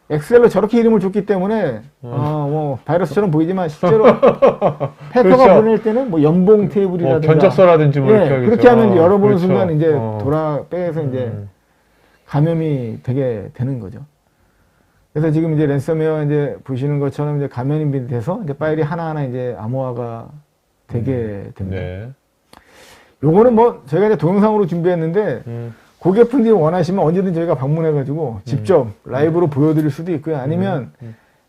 엑셀로 저렇게 이름을 줬기 때문에 뭐 바이러스처럼 보이지만 실제로 패커가 그렇죠. 보낼 때는 뭐 연봉 테이블이라든가 견적서라든지 뭐 이렇게 하겠죠. 그렇게 하면 이제 열어보는 그렇죠. 순간 이제 빼서 이제 음. 감염이 되게 되는 거죠. 그래서 지금 이제 랜섬웨어 이제 보시는 것처럼 이제 감염이 돼서 이제 파일이 하나하나 이제 암호화가 되게 됩니다. 네. 요거는 뭐 저희가 이제 동영상으로 준비했는데 고객분들이 원하시면 언제든 저희가 방문해가지고 직접 라이브로 보여드릴 수도 있고요. 아니면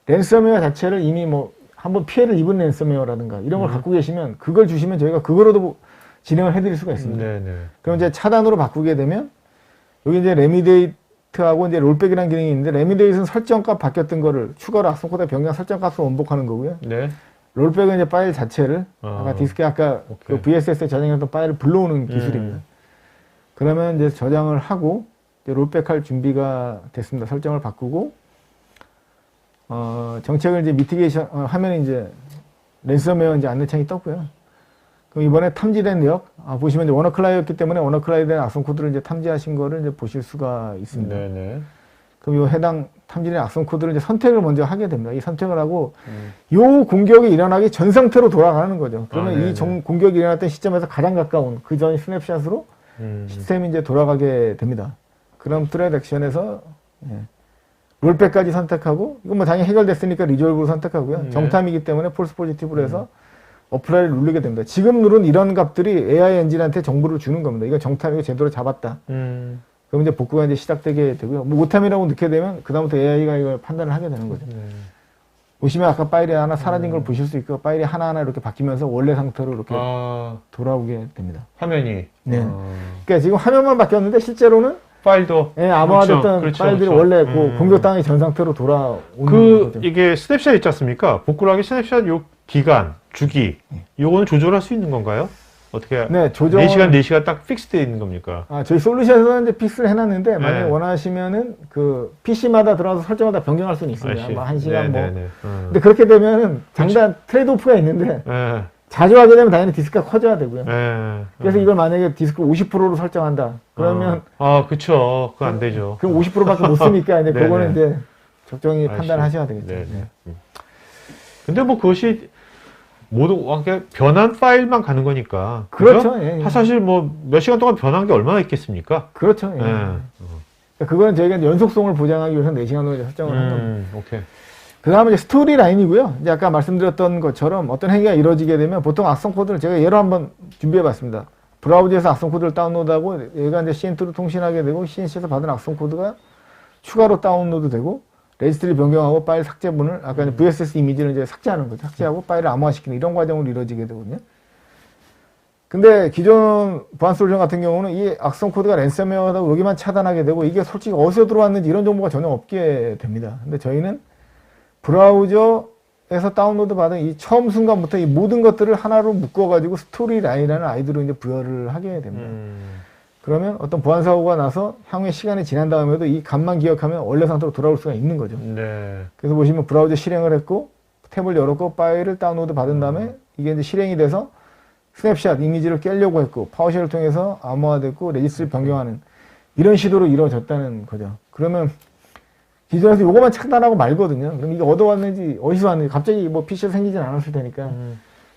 랜섬웨어 자체를 이미 뭐 한번 피해를 입은 랜섬웨어라든가 이런 걸 갖고 계시면 그걸 주시면 저희가 그거로도 진행을 해드릴 수가 있습니다. 네네. 그럼 이제 차단으로 바꾸게 되면 여기 이제 레미데이트하고 이제 롤백이라는 기능이 있는데 레미데이트는 설정값 바뀌었던 거를 추가로 악성 코드 변경 설정값을 원복하는 거고요. 네. 롤백은 이제 파일 자체를 아까 디스크에 아까 그 VSS에 저장했던 파일을 불러오는 기술입니다. 그러면 이제 저장을 하고 이제 롤백할 준비가 됐습니다. 설정을 바꾸고 정책을 이제 미티게이션 하면 이제 랜섬웨어 이제 안내창이 떴고요. 그럼 이번에 탐지된 내역 보시면 이제 워너클라이였기 때문에 워너클라이에 대한 악성 코드를 이제 탐지하신 거를 이제 보실 수가 있습니다. 네네. 그럼 이 해당 탐지된 악성 코드를 이제 선택을 먼저 하게 됩니다. 이 선택을 하고 요 공격이 일어나기 전 상태로 돌아가는 거죠. 그러면 이 공격이 일어났던 시점에서 가장 가까운 그 전 스냅샷으로 시스템이 이제 돌아가게 됩니다. 그럼 트레드 액션에서 롤백까지 선택하고 이건 뭐 당연히 해결됐으니까 리졸브로 선택하고요. 정탐이기 때문에 폴스 포지티브로 해서 어플라이를 누르게 됩니다. 지금 누른 이런 값들이 AI 엔진한테 정보를 주는 겁니다. 이거 정탐이고 제대로 잡았다. 그럼 이제 복구가 이제 시작되게 되고요. 뭐 오탐이라고 넣게 되면 그다음부터 AI가 이걸 판단을 하게 되는 거죠. 보시면 아까 파일이 하나 사라진 걸 보실 수 있고 파일이 하나하나 이렇게 바뀌면서 원래 상태로 이렇게 돌아오게 됩니다. 화면이. 네. 그러니까 지금 화면만 바뀌었는데 실제로는 파일도. 암호화됐던 그렇죠, 파일들이 그렇죠. 원래 공격당하기 전 상태로 돌아오는 거죠. 이게 스냅샷 있지 않습니까? 복구를 하기 스냅샷 요 기간, 주기, 요거는 조절할 수 있는 건가요? 어떻게? 네, 조정. 4시간, 4시간 딱 픽스되어 있는 겁니까? 저희 솔루션에서는 이제 픽스를 해놨는데, 만약에 원하시면은, 그, PC마다 들어가서 설정마다 변경할 수는 있습니다. 뭐, 1시간 뭐. 근데 그렇게 되면은, 장단 트레이드 오프가 있는데, 자주 하게 되면 당연히 디스크가 커져야 되고요. 그래서 이걸 만약에 디스크 50%로 설정한다. 그러면. 그쵸. 그거 안 되죠. 그럼 50%밖에 못 쓰니까, 이제 그거는 이제 적정히 판단하셔야 되겠죠. 네. 근데 뭐 그것이, 모두 변한 파일만 가는 거니까. 그렇죠. 예. 사실 뭐 몇 시간 동안 변한 게 얼마나 있겠습니까? 그렇죠. 예. 그거는 저희가 연속성을 보장하기 위해서 4시간으로 설정을 한 겁니다. 오케이. 그 다음에 이제 스토리 라인이고요. 이제 아까 말씀드렸던 것처럼 어떤 행위가 이루어지게 되면 보통 악성 코드를 제가 예로 한번 준비해 봤습니다. 브라우저에서 악성 코드를 다운로드하고 얘가 이제 CN2로 통신하게 되고 CNC에서 받은 악성 코드가 추가로 다운로드 되고 레지스트리 변경하고 파일 삭제본을 아까 이제 VSS 이미지를 이제 삭제하는 거죠. 삭제하고 파일을 암호화시키는 이런 과정으로 이루어지게 되거든요. 근데 기존 보안 솔루션 같은 경우는 이 악성 코드가 랜섬웨어다 여기만 차단하게 되고 이게 솔직히 어디서 들어왔는지 이런 정보가 전혀 없게 됩니다. 근데 저희는 브라우저에서 다운로드 받은 이 처음 순간부터 이 모든 것들을 하나로 묶어가지고 스토리 라인이라는 아이디로 이제 부여를 하게 됩니다. 그러면 어떤 보안 사고가 나서 향후에 시간이 지난 다음에도 이 값만 기억하면 원래 상태로 돌아올 수가 있는 거죠. 네. 그래서 보시면 브라우저 실행을 했고 탭을 열었고 파일을 다운로드 받은 다음에 이게 이제 실행이 돼서 스냅샷 이미지를 깨려고 했고 파워쉘을 통해서 암호화됐고 레지스트를 변경하는 이런 시도로 이루어졌다는 거죠. 그러면 기존에서 요거만 차단하고 말거든요. 그럼 이게 얻어왔는지 어디서 왔는지 갑자기 뭐 PC가 생기진 않았을 테니까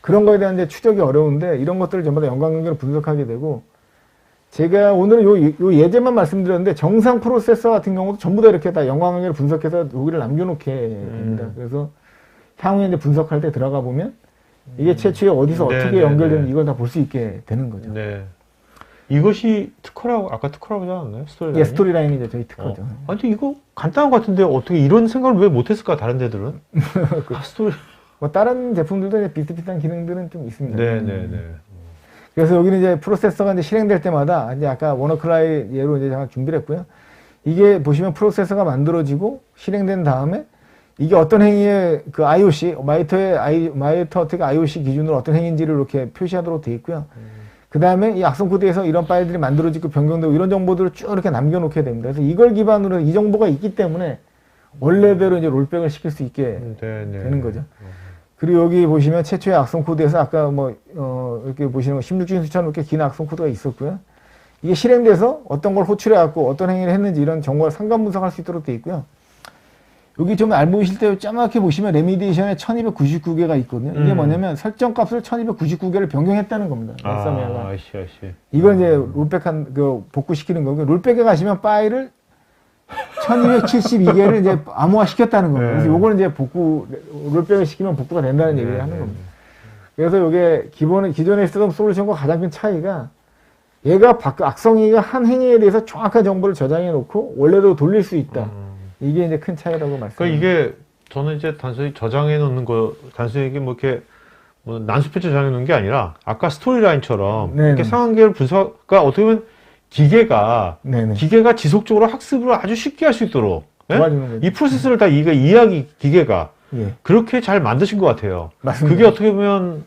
그런 거에 대한 이제 추적이 어려운데 이런 것들을 전부 다 연관관계로 분석하게 되고 제가 오늘은 요 예제만 말씀드렸는데 정상 프로세서 같은 경우도 전부 다 이렇게 다 연관관계를 분석해서 여기를 남겨놓게 됩니다. 그래서 향후에 이제 분석할 때 들어가 보면 이게 최초에 어디서 어떻게 연결되는지 이걸 다 볼 수 있게 되는 거죠. 네. 이것이 특허라고, 아까 특허라고 하지 않았나요? 스토리 예, 라인이? 스토리라인이죠. 저희 특허죠. 아니, 이거 간단한 것 같은데 어떻게 이런 생각을 왜 못했을까, 다른 데들은? 아, 스토리. 뭐 다른 제품들도 이제 비슷비슷한 기능들은 좀 있습니다. 네네네. 그래서 여기는 이제 프로세서가 이제 실행될 때마다 이제 아까 워너클라이 예로 이제 제가 준비를 했고요. 이게 보시면 프로세서가 만들어지고 실행된 다음에 이게 어떤 행위의 그 IOC, 마이터 어택 IOC 기준으로 어떤 행위인지를 이렇게 표시하도록 되어 있고요. 그 다음에 이 악성 코드에서 이런 파일들이 만들어지고 변경되고 이런 정보들을 쭉 이렇게 남겨놓게 됩니다. 그래서 이걸 기반으로 이 정보가 있기 때문에 원래대로 이제 롤백을 시킬 수 있게 되는 거죠. 그리고 여기 보시면 최초의 악성 코드에서 아까 뭐, 이렇게 보시는 거 16중 수처럼 이렇게 긴 악성 코드가 있었고요. 이게 실행돼서 어떤 걸 호출해갖고 어떤 행위를 했는지 이런 정보를 상관 분석할 수 있도록 되어 있고요. 여기 좀 알 보이실 때 짜맣게 보시면 레미디에이션에 1299개가 있거든요. 이게 뭐냐면 설정 값을 1299개를 변경했다는 겁니다. 랜섬웨어가. 아이씨. 이걸 이제 롤백한, 복구시키는 거고요. 롤백에 가시면 파일을 1272개를 이제 암호화 시켰다는 겁니다. 그래서 요거는 이제 롤백을 시키면 복구가 된다는 얘기를 하는 겁니다. 그래서 요게 기존에 쓰던 솔루션과 가장 큰 차이가 얘가 악성이가 한 행위에 대해서 정확한 정보를 저장해 놓고 원래대로 돌릴 수 있다. 이게 이제 큰 차이라고 말씀드립니다. 그러니까 이게 저는 이제 단순히 저장해 놓는 거, 단순히 이게 뭐 이렇게 뭐 난수표 저장해 놓는 게 아니라 아까 스토리라인처럼 이렇게 상황계를 분석, 그러니까 어떻게 보면 기계가 지속적으로 학습을 아주 쉽게 할 수 있도록 이 프로세스를 다 이해하기 기계가 그렇게 잘 만드신 것 같아요. 맞습니다. 그게 어떻게 보면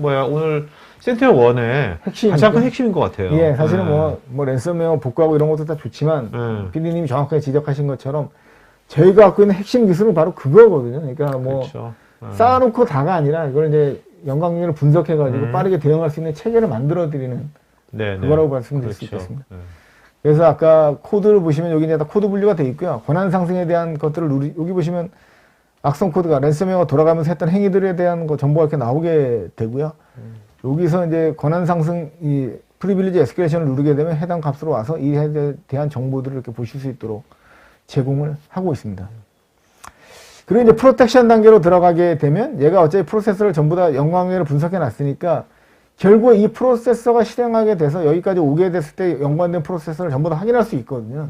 오늘 센티널 1의 가장 큰 핵심인 것 같아요. 예, 사실은 뭐 랜섬웨어 복구하고 이런 것도 다 좋지만 PD님이 정확하게 지적하신 것처럼 저희가 갖고 있는 핵심 기술은 바로 그거거든요. 그러니까 뭐 그렇죠. 쌓아놓고 다가 아니라 이걸 이제 연관계를 분석해가지고 빠르게 대응할 수 있는 체계를 만들어드리는 그거라고 말씀드릴 수 있겠습니다. 그래서 아까 코드를 보시면 여기 이제 다 코드 분류가 되어 있고요. 권한 상승에 대한 것들을 여기 보시면 악성 코드가 랜섬웨어가 돌아가면서 했던 행위들에 대한 정보가 이렇게 나오게 되고요. 여기서 이제 권한 상승, 이 프리빌리지 에스컬레이션을 누르게 되면 해당 값으로 와서 이에 대한 정보들을 이렇게 보실 수 있도록 제공을 하고 있습니다. 그리고 이제 프로텍션 단계로 들어가게 되면 얘가 어차피 프로세서를 전부 다 연관계를 분석해 놨으니까 결국에 이 프로세서가 실행하게 돼서 여기까지 오게 됐을 때 연관된 프로세서를 전부 다 확인할 수 있거든요.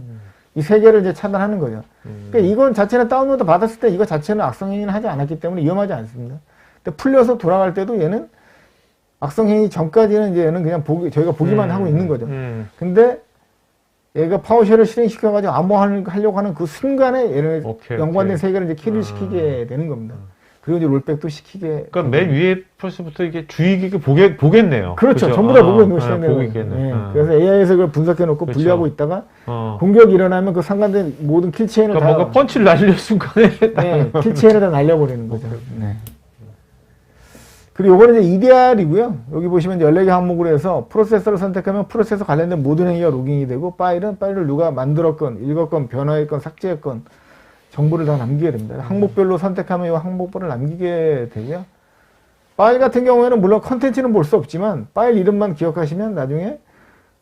이 세 개를 이제 차단하는 거죠. 그러니까 이건 자체는 다운로드 받았을 때 이거 자체는 악성행위는 하지 않았기 때문에 위험하지 않습니다. 근데 풀려서 돌아갈 때도 얘는 악성행위 전까지는 이제 얘는 그냥 저희가 보기만 하고 있는 거죠. 근데 얘가 파워쉘을 실행시켜가지고 암호하려고 하는 그 순간에 얘를 연관된 세 개를 이제 킬을 시키게 되는 겁니다. 그리고 이제 롤백도 시키게. 그러니까 맨 위에 프로세스부터 이게 주의 깊게 보겠네요. 그렇죠. 전부 다 보고 있는 것이네요. 그래서 AI에서 그걸 분석해놓고 분류하고 있다가 공격이 일어나면 그 상관된 모든 킬체인을 그러니까 뭔가 펀치를 날리는 순간에 킬체인을 다 날려버리는 거죠. 그리고 요거는 이제 EDR이고요. 여기 보시면 14개 항목으로 해서 프로세서를 선택하면 프로세서 관련된 모든 행위가 로깅이 되고 파일을 누가 만들었건 읽었건 변화했건 삭제했건 정보를 다 남기게 됩니다. 항목별로 선택하면 이 항목별을 남기게 되고요. 파일 같은 경우에는 물론 컨텐츠는 볼 수 없지만 파일 이름만 기억하시면 나중에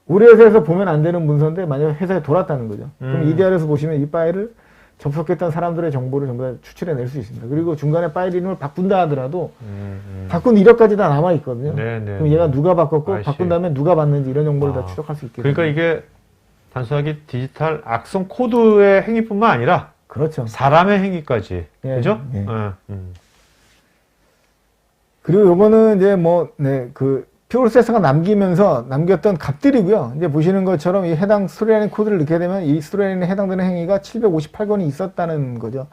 우리 회사에서 보면 안 되는 문서인데 만약에 회사에 돌았다는 거죠. 그럼 EDR에서 보시면 이 파일을 접속했던 사람들의 정보를 전부 다 추출해낼 수 있습니다. 그리고 중간에 파일 이름을 바꾼다 하더라도 바꾼 이력까지 다 남아있거든요. 그럼 얘가 누가 바꿨고 바꾼 다음에 누가 봤는지 이런 정보를 다 추적할 수 있게 됩니다. 그러니까 이게 단순하게 디지털 악성 코드의 행위뿐만 아니라 그렇죠. 사람의 행위까지. 그죠? 그리고 요거는 이제 프로세서가 남겼던 값들이고요. 이제 보시는 것처럼 이 해당 스토리라인 코드를 넣게 되면 이 스토리라인에 해당되는 행위가 758건이 있었다는 거죠.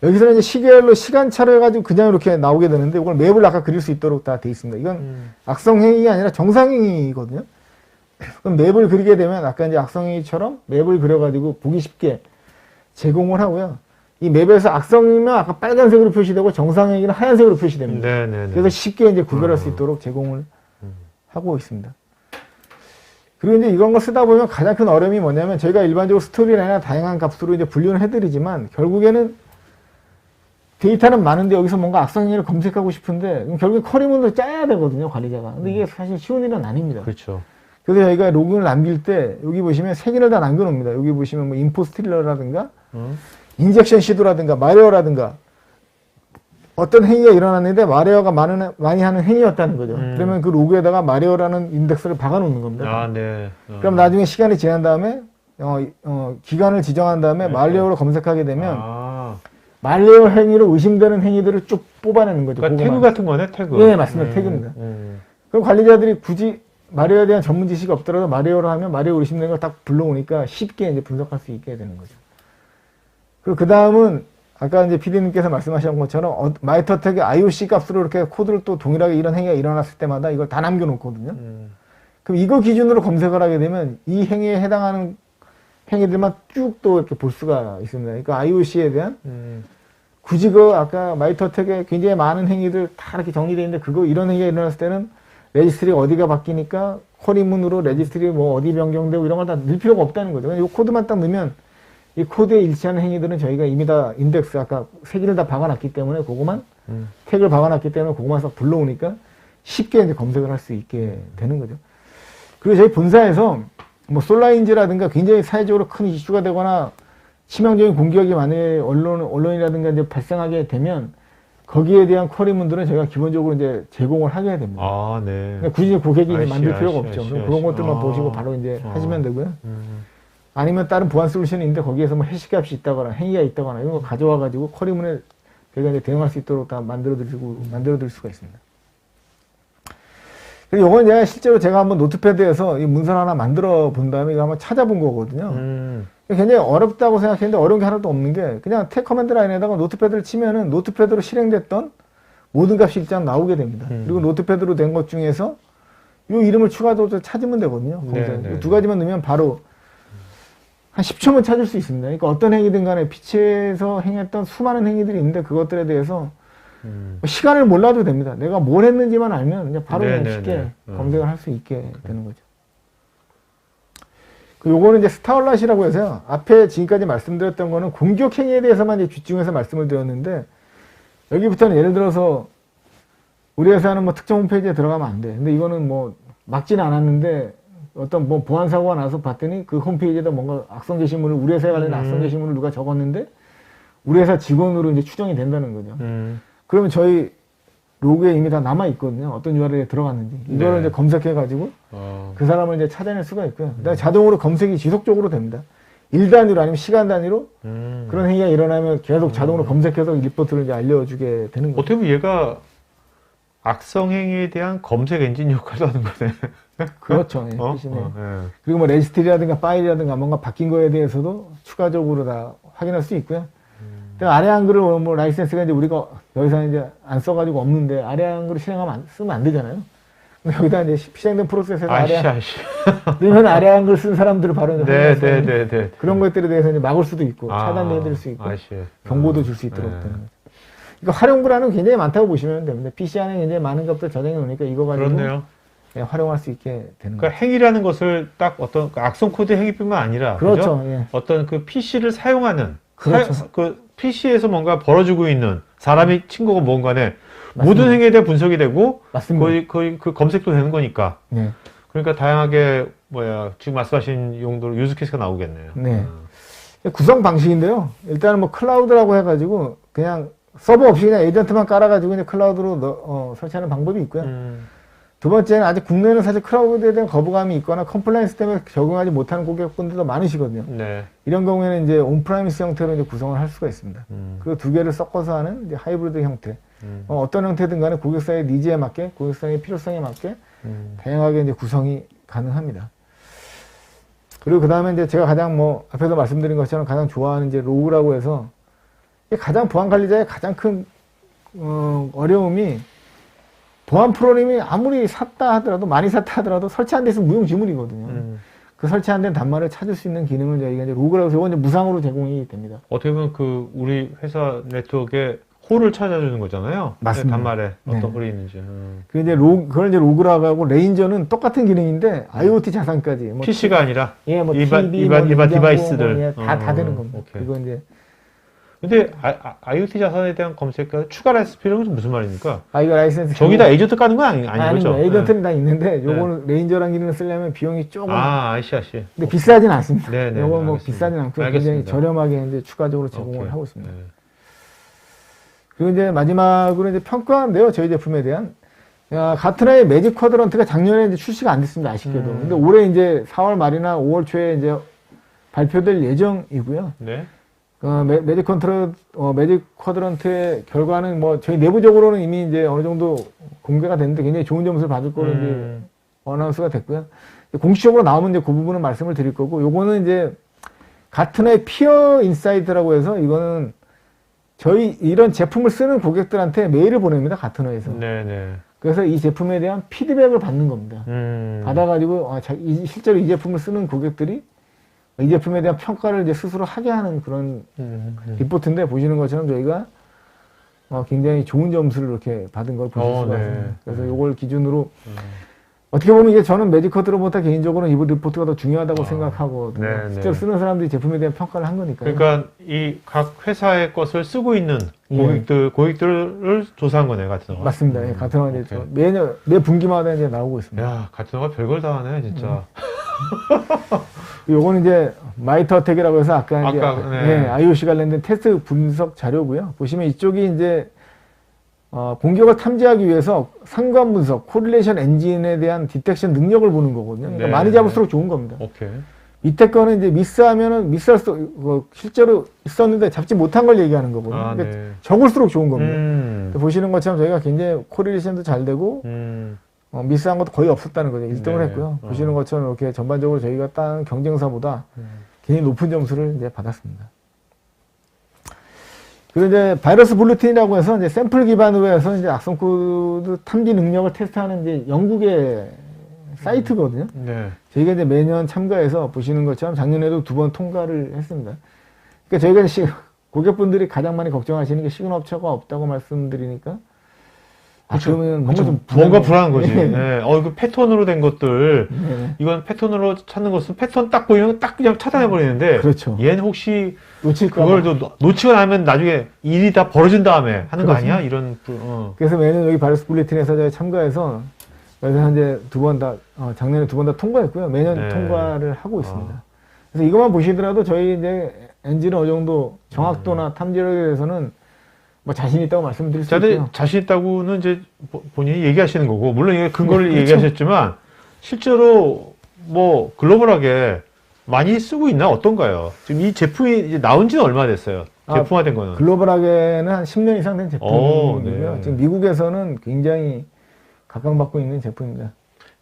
여기서는 이제 시계열로 시간차로 해가지고 그냥 이렇게 나오게 되는데 이걸 맵을 아까 그릴 수 있도록 다 돼 있습니다. 이건 악성행위가 아니라 정상행위거든요. 그럼 맵을 그리게 되면 아까 이제 악성행위처럼 맵을 그려가지고 보기 쉽게 제공을 하고요. 이 맵에서 악성이면 아까 빨간색으로 표시되고 정상행위는 하얀색으로 표시됩니다. 그래서 쉽게 이제 구별할 수 있도록 제공을 하고 있습니다. 그리고 이제 이런 거 쓰다 보면 가장 큰 어려움이 뭐냐면 저희가 일반적으로 스토리라인이나 다양한 값으로 이제 분류는 해드리지만 결국에는 데이터는 많은데 여기서 뭔가 악성행위를 검색하고 싶은데 결국에 커리문을 짜야 되거든요, 관리자가. 근데 이게 사실 쉬운 일은 아닙니다. 그렇죠. 그래서 저희가 로그인을 남길 때 여기 보시면 세 개를 다 남겨놓습니다. 여기 보시면 뭐 인포스틸러라든가 인젝션 시도라든가 마리어라든가 어떤 행위가 일어났는데 마레어가 많이 하는 행위였다는 거죠. 그러면 그 로그에다가 마레어라는 인덱스를 박아놓는 겁니다. 아, 네. 그럼 나중에 시간이 지난 다음에 기간을 지정한 다음에 말레어로 검색하게 되면 말레어 행위로 의심되는 행위들을 쭉 뽑아내는 거죠. 그러니까 태그 같은 거네, 태그. 네, 맞습니다. 태그입니다. 그럼 관리자들이 굳이 마레어에 대한 전문 지식이 없더라도 마레어로 하면 마레어 의심되는 걸 딱 불러오니까 쉽게 이제 분석할 수 있게 되는 거죠. 그리고 그 다음은 아까 이제 PD님께서 말씀하신 것처럼 마이터텍의 IOC 값으로 이렇게 코드를 또 동일하게 이런 행위가 일어났을 때마다 이걸 다 남겨놓거든요. 그럼 이거 기준으로 검색을 하게 되면 이 행위에 해당하는 행위들만 쭉 또 이렇게 볼 수가 있습니다. 그러니까 IOC에 대한 굳이 아까 마이터텍에 굉장히 많은 행위들 다 이렇게 정리되어 있는데 이런 행위가 일어났을 때는 레지스트리 어디가 바뀌니까 쿼리문으로 레지스트리 뭐 어디 변경되고 이런 걸 다 넣을 필요가 없다는 거죠. 이 코드만 딱 넣으면 이 코드에 일치하는 행위들은 저희가 이미 다 인덱스 아까 세기를 다 박아놨기 때문에 그거만 태그를 박아놨기 때문에 그거만 싹 불러오니까 쉽게 이제 검색을 할 수 있게 되는 거죠. 그리고 저희 본사에서 뭐 솔라인즈라든가 굉장히 사회적으로 큰 이슈가 되거나 치명적인 공격이 만약에 언론이라든가 이제 발생하게 되면 거기에 대한 쿼리문들은 저희가 기본적으로 이제 제공을 하게 됩니다. 아, 네. 그러니까 굳이 고객이 만들 필요가 없죠. 그런 것들만 보시고 바로 이제 하시면 되고요. 아니면 다른 보안 솔루션이 있는데 거기에서 뭐 해시값이 있다거나 행위가 있다거나 이런 거 가져와 가지고 쿼리문에 저희가 이제 대응할 수 있도록 다 만들어 드릴 수가 있습니다. 그리고 요건 이제 실제로 제가 한번 노트패드에서 이 문서를 하나 만들어 본 다음에 이거 한번 찾아본 거거든요. 굉장히 어렵다고 생각했는데 어려운 게 하나도 없는 게 그냥 텍 커맨드 라인에다가 노트패드를 치면은 노트패드로 실행됐던 모든 값이 일단 나오게 됩니다. 그리고 노트패드로 된 것 중에서 이 이름을 추가적으로 찾으면 되거든요. 이 두 가지만 넣으면 바로 한 10초면 찾을 수 있습니다. 그러니까 어떤 행위든 간에 피치에서 행했던 수많은 행위들이 있는데 그것들에 대해서 시간을 몰라도 됩니다. 내가 뭘 했는지만 알면 그냥 바로 그냥 쉽게 검색을 할 수 있게 되는 거죠. 요거는 이제 스타얼랏이라고 해서요. 앞에 지금까지 말씀드렸던 거는 공격 행위에 대해서만 이제 집중해서 말씀을 드렸는데 여기부터는 예를 들어서 우리 회사는 뭐 특정 홈페이지에 들어가면 안 돼. 근데 이거는 뭐 막지는 않았는데 어떤 뭐 보안 사고가 나서 봤더니 그 홈페이지에다 뭔가 악성 게시물을 우리 회사에 관련된 악성 게시물을 누가 적었는데 우리 회사 직원으로 이제 추정이 된다는 거죠. 그러면 저희 로그에 이미 다 남아 있거든요. 어떤 URL에 들어갔는지. 이거를 이제 검색해 가지고 그 사람을 이제 찾아낼 수가 있고요. 그다음에 자동으로 검색이 지속적으로 됩니다. 일 단위로 아니면 시간 단위로 그런 행위가 일어나면 계속 자동으로 검색해서 리포트를 이제 알려주게 되는 거죠. 어떻게 보면 얘가 악성 행위에 대한 검색 엔진 역할도 하는 거네. 그렇죠. 예, 그리고 뭐 레지스트리라든가 파일이라든가 뭔가 바뀐 거에 대해서도 추가적으로 다 확인할 수 있고요. 아래 한글을 뭐 라이센스가 이제 우리가 더 이상 이제 안 써가지고 없는데 아래 한글을 쓰면 안 되잖아요. 여기다 이제 실행된 프로세스에서 넣으면 아래 한글 쓴 사람들을 바로 그런 것들에 대해서 이제 막을 수도 있고 차단해드릴 수 있고 경고도 줄 수 있도록 되는 거죠. 이거 활용 불안은 굉장히 많다고 보시면 됩니다. PC 안에 굉장히 많은 것들 저장해 놓으니까 이거 가지고 활용할 수 있게 되는 거죠. 그러니까 행위라는 것을 딱 어떤 악성 코드 행위뿐만 아니라 그렇죠. 예. 어떤 그 PC를 사용하는 그렇죠. 그 PC에서 뭔가 벌어지고 있는 사람이 친 거고 뭔가에 모든 행위에 대한 분석이 되고 거의 그 검색도 되는 거니까. 네. 그러니까 다양하게 지금 말씀하신 용도로 유즈 케이스가 나오겠네요. 네. 구성 방식인데요. 일단은 뭐 클라우드라고 해가지고 그냥 서버 없이 그냥 에이전트만 깔아가지고 이제 클라우드로 설치하는 방법이 있고요. 두 번째는 아직 국내에는 사실 클라우드에 대한 거부감이 있거나 컴플라이언스 때문에 적응하지 못하는 고객분들도 많으시거든요. 네. 이런 경우에는 이제 온프라미스 형태로 이제 구성을 할 수가 있습니다. 그 두 개를 섞어서 하는 이제 하이브리드 형태. 어떤 형태든 간에 고객사의 니즈에 맞게, 고객사의 필요성에 맞게 다양하게 이제 구성이 가능합니다. 그리고 그 다음에 이제 제가 가장 앞에서 말씀드린 것처럼 가장 좋아하는 이제 로그라고 해서 가장 보안 관리자의 가장 큰 어려움이 보안 프로그램이 아무리 샀다 하더라도 많이 샀다 하더라도 설치 안 돼 있으면 무용지물이거든요. 그 설치 안 된 단말을 찾을 수 있는 기능을 저희가 이제 로그라고 해서 이제 무상으로 제공이 됩니다. 어떻게 보면 그 우리 회사 네트워크에 홀을 찾아주는 거잖아요. 맞습니다. 단말에 어떤 홀이 있는지. 그 이제 그걸 이제 로그라고 하고 레인저는 똑같은 기능인데 IoT 자산까지 PC가 아니라 일반 디바이스들 다 되는 겁니다. 그거 이제 근데 IoT 자산에 대한 검색과 추가 라이센스는 무슨 말입니까? 이거 라이센스 저기다 에이전트 까는 건 아니죠? 에이전트는 다 있는데 요거는 레인저라는 기능을 쓰려면 비용이 조금 아시. 근데 비싸진 않습니다. 네네. 요건 비싸진 않고 굉장히 저렴하게 이제 추가적으로 제공을 하고 있습니다. 그리고 이제 마지막으로 이제 평가인데요. 저희 제품에 대한. 가트너의 매직 쿼드런트가 작년에 이제 출시가 안 됐습니다. 아쉽게도. 근데 올해 이제 4월 말이나 5월 초에 이제 발표될 예정이고요. 네. 매직 쿼드런트의 결과는 뭐 저희 내부적으로는 이미 이제 어느 정도 공개가 됐는데 굉장히 좋은 점수를 받을 거로 이제 어나운스가 됐고요. 공식적으로 나오면 이제 그 부분은 말씀을 드릴 거고, 요거는 이제 가트너의 피어 인사이트라고 해서 이거는 저희 이런 제품을 쓰는 고객들한테 메일을 보냅니다. 가트너에서. 네네. 그래서 이 제품에 대한 피드백을 받는 겁니다. 받아가지고 실제로 이 제품을 쓰는 고객들이 이 제품에 대한 평가를 이제 스스로 하게 하는 그런 리포트인데, 보시는 것처럼 저희가 굉장히 좋은 점수를 이렇게 받은 걸 보실 수가 있습니다. 그래서 이걸 기준으로 어떻게 보면 이게 저는 매직 쿼드로보다 개인적으로는 이 리포트가 더 중요하다고 생각하거든요. 실제로 쓰는 사람들이 제품에 대한 평가를 한 거니까요. 그러니까 이 각 회사의 것을 쓰고 있는 고객들을 조사한 거네요, 가트너가. 맞습니다. 예, 가트너가 이제 매 분기마다 이제 나오고 있습니다. 야, 가트너가 별걸 다 하네, 진짜. 요거는 이제 마이터텍이라고 해서 아까 이제 네. IOC 관련된 테스트 분석 자료고요. 보시면 이쪽이 이제 공격을 탐지하기 위해서 상관 분석, 코릴레이션 엔진에 대한 디텍션 능력을 보는 거거든요. 그러니까 많이 잡을수록 좋은 겁니다. 오케이. 밑에 거는 이제 미스하면은 실제로 있었는데 잡지 못한 걸 얘기하는 거거든요. 그러니까 적을수록 좋은 겁니다. 보시는 것처럼 저희가 굉장히 코릴레이션도 잘 되고 미스한 것도 거의 없었다는 거죠. 1등을 했고요. 보시는 것처럼 이렇게 전반적으로 저희가 딴 경쟁사보다 굉장히 높은 점수를 이제 받았습니다. 그리고 이제 바이러스 블루틴이라고 해서 이제 샘플 기반으로 해서 이제 악성 코드 탐지 능력을 테스트하는 이제 영국의 사이트거든요. 저희가 이제 매년 참가해서 보시는 것처럼 작년에도 2번 통과를 했습니다. 그러니까 저희가 고객분들이 가장 많이 걱정하시는 게 시그너처가 없다고 말씀드리니까. 그러면 뭔가 불안한 거지. 네. 그 패턴으로 된 것들, 이건 패턴으로 찾는 것은 패턴 딱 보이면 딱 그냥 차단해버리는데, 그렇죠. 얘는 혹시 놓칠까 그걸 놓치고 나면 나중에 일이 다 벌어진 다음에 하는 거 아니야? 이런. 그래서 매년 여기 바이러스 블루틴에서 저희 참가해서, 그래서 이제 작년에 2번 다 통과했고요. 매년 통과를 하고 있습니다. 그래서 이것만 보시더라도 저희 이제 엔진은 어느 정도 정확도나 탐지력에 대해서는 뭐 자신 있다고 말씀드릴 수 있고요. 자신 있다고는 이제 본인이 얘기하시는 거고, 물론 이게 근거를 얘기하셨지만, 실제로 뭐 글로벌하게 많이 쓰고 있나 어떤가요? 지금 이 제품이 이제 나온 지는 얼마 됐어요? 제품화된 거는? 글로벌하게는 한 10년 이상 된 제품이고요. 네. 지금 미국에서는 굉장히 각광받고 있는 제품입니다.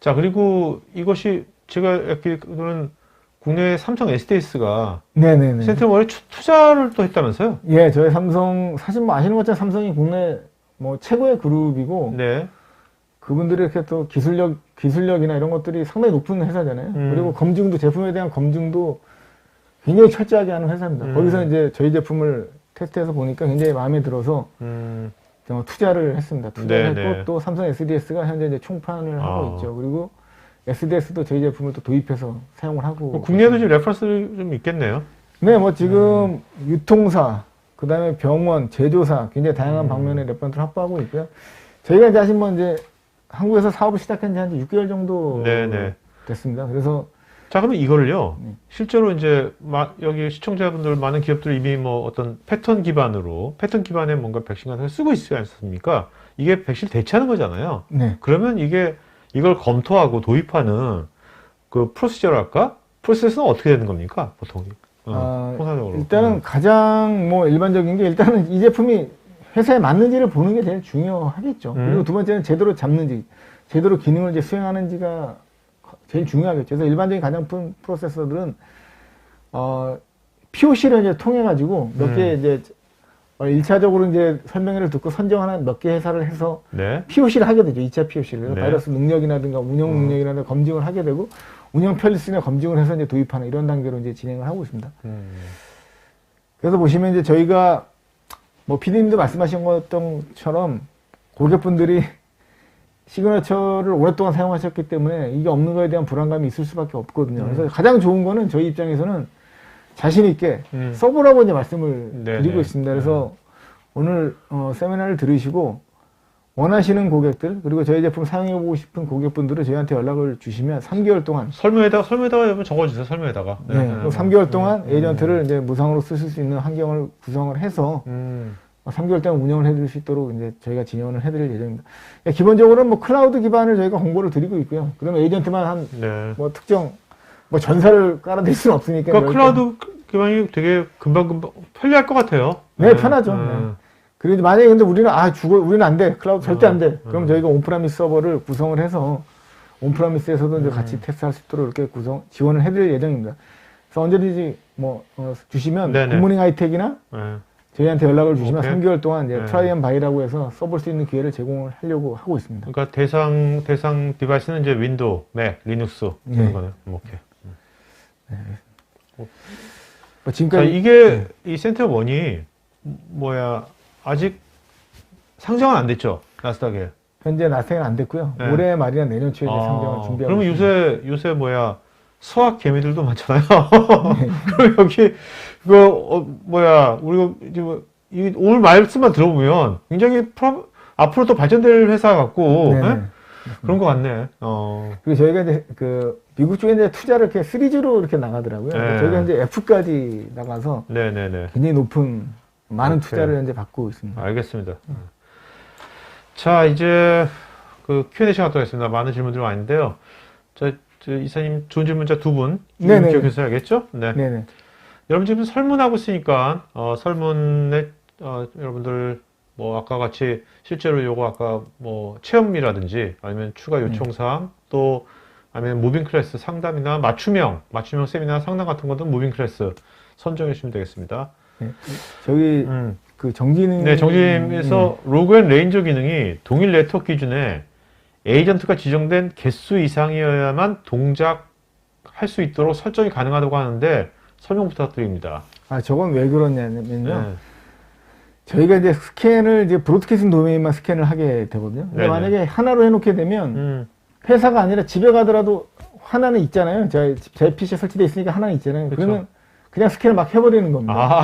자, 그리고 이것이 제가 알기로는 국내 삼성 SDS가 센트럴월에 투자를 또 했다면서요? 예, 저희 삼성 사실 뭐 아시는 것처럼 삼성이 국내 뭐 최고의 그룹이고 그분들이 이렇게 또 기술력이나 이런 것들이 상당히 높은 회사잖아요. 그리고 검증도 제품에 대한 검증도 굉장히 철저하게 하는 회사입니다. 거기서 이제 저희 제품을 테스트해서 보니까 굉장히 마음에 들어서 투자를 했습니다. 투자했고 또 삼성 SDS가 현재 이제 총판을 하고 있죠. 그리고 SDS도 저희 제품을 또 도입해서 사용을 하고. 국내에도 지금 레퍼런스 좀 있겠네요. 네, 뭐 지금 유통사, 그 다음에 병원, 제조사, 굉장히 다양한 방면의 레퍼런스를 확보하고 있고요. 저희가 이제 이제 한국에서 사업을 시작한 지 한 6개월 정도 됐습니다. 그래서. 자, 그러면 이거를요, 실제로 이제 여기 시청자분들 많은 기업들이 이미 뭐 어떤 패턴 기반의 뭔가 백신 같은 걸 쓰고 있지 않습니까? 이게 백신 대체하는 거잖아요. 그러면 이걸 검토하고 도입하는 그 프로시저랄까? 프로세스는 어떻게 되는 겁니까? 보통. 통상적으로. 일단은 가장 뭐 일반적인 게 일단은 이 제품이 회사에 맞는지를 보는 게 제일 중요하겠죠. 그리고 두 번째는 제대로 잡는지, 제대로 기능을 이제 수행하는지가 제일 중요하겠죠. 그래서 일반적인 가정품 프로세서들은, POC를 이제 통해가지고 몇 개 이제 1차적으로 이제 설명회를 듣고 선정하는 몇 개 회사를 해서 POC를 하게 되죠. 2차 POC를. 바이러스 능력이라든가 운영 능력이라든가 검증을 하게 되고 운영 편리성이나 검증을 해서 이제 도입하는 이런 단계로 이제 진행을 하고 있습니다. 그래서 보시면 이제 저희가 뭐 PD님도 말씀하신 것처럼 고객분들이 시그너처를 오랫동안 사용하셨기 때문에 이게 없는 거에 대한 불안감이 있을 수밖에 없거든요. 그래서 가장 좋은 거는 저희 입장에서는 자신 있게 써보라고 이제 말씀을 드리고 있습니다. 그래서 오늘 세미나를 들으시고 원하시는 고객들 그리고 저희 제품 사용해보고 싶은 고객분들은 저희한테 연락을 주시면 3개월 동안 설명에다가 여러분 적어주세요. 설명에다가. 3개월 동안 에이전트를 이제 무상으로 쓰실 수 있는 환경을 구성을 해서 3개월 동안 운영을 해드릴 수 있도록 이제 저희가 지원을 해드릴 예정입니다. 기본적으로는 뭐 클라우드 기반을 저희가 홍보를 드리고 있고요. 그러면 에이전트만 한 뭐 네. 특정 뭐 전사를 깔아드릴 수는 없으니까. 그러니까 클라우드 기반이 되게 금방금방 편리할 것 같아요. 네, 편하죠. 네. 그리고 만약에 근데 우리는 우리는 안 돼. 클라우드 절대 안 돼. 그럼 저희가 온프라미스 서버를 구성을 해서 온프라미스에서도 이제 같이 테스트할 수 있도록 이렇게 지원을 해드릴 예정입니다. 그래서 언제든지 뭐 주시면 네네. 굿모닝 하이텍이나 네. 저희한테 연락을 주시면 오케이. 3개월 동안 이제 네. 트라이 앤 바이라고 해서 써볼 수 있는 기회를 제공을 하려고 하고 있습니다. 그러니까 대상 디바이스는 이제 윈도우, 맥, 리눅스 이런 거네요. 오케이. 뭐 자, 지금까지 이게 이 센트럴1이 아직 상장은 안 됐죠, 나스닥에. 현재 나스닥은 안 됐고요. 네. 올해 말이나 내년 초에 이제 상장을 준비하고 그러면 있습니다. 요새 수학 개미들도 많잖아요. 그럼 여기 우리가 이제 오늘 말씀만 들어보면 굉장히 앞으로 또 발전될 회사 같고 네네. 예? 그런 것 같네. 그리고 저희가 이제 미국 쪽에 이제 투자를 이렇게 3G로 이렇게 나가더라고요. 네. 저희가 이제 F까지 나가서 네네네. 굉장히 많은 오케이. 투자를 현재 받고 있습니다. 알겠습니다. 자, 이제 Q&A 시간 갖도록하겠습니다. 많은 질문들이 많은데요. 저 이사님 좋은 질문자 두 분 네네. 기억해서야겠죠? 네. 네네. 여러분 지금 설문하고 있으니까 설문에 여러분들 아까 같이 실제로 요거 아까 체험이라든지 아니면 추가 요청사항 또 아니면 무빙 클래스 상담이나 맞춤형 세미나 상담 같은 것도 무빙 클래스 선정해 주시면 되겠습니다. 네. 저희 정진님 네, 정진님에서 로그 앤 레인저 기능이 동일 네트워크 기준에 에이전트가 지정된 개수 이상이어야만 동작할 수 있도록 설정이 가능하다고 하는데 설명 부탁드립니다. 저건 왜 그러냐면요. 네. 저희가 이제 스캔을 이제 브로드캐스팅 도메인만 스캔을 하게 되거든요. 근데 네네. 만약에 하나로 해놓게 되면 회사가 아니라 집에 가더라도 하나는 있잖아요. 제 PC에 설치되어 있으니까 하나는 있잖아요. 그쵸. 그러면 그냥 스캔을 막 해버리는 겁니다. 아,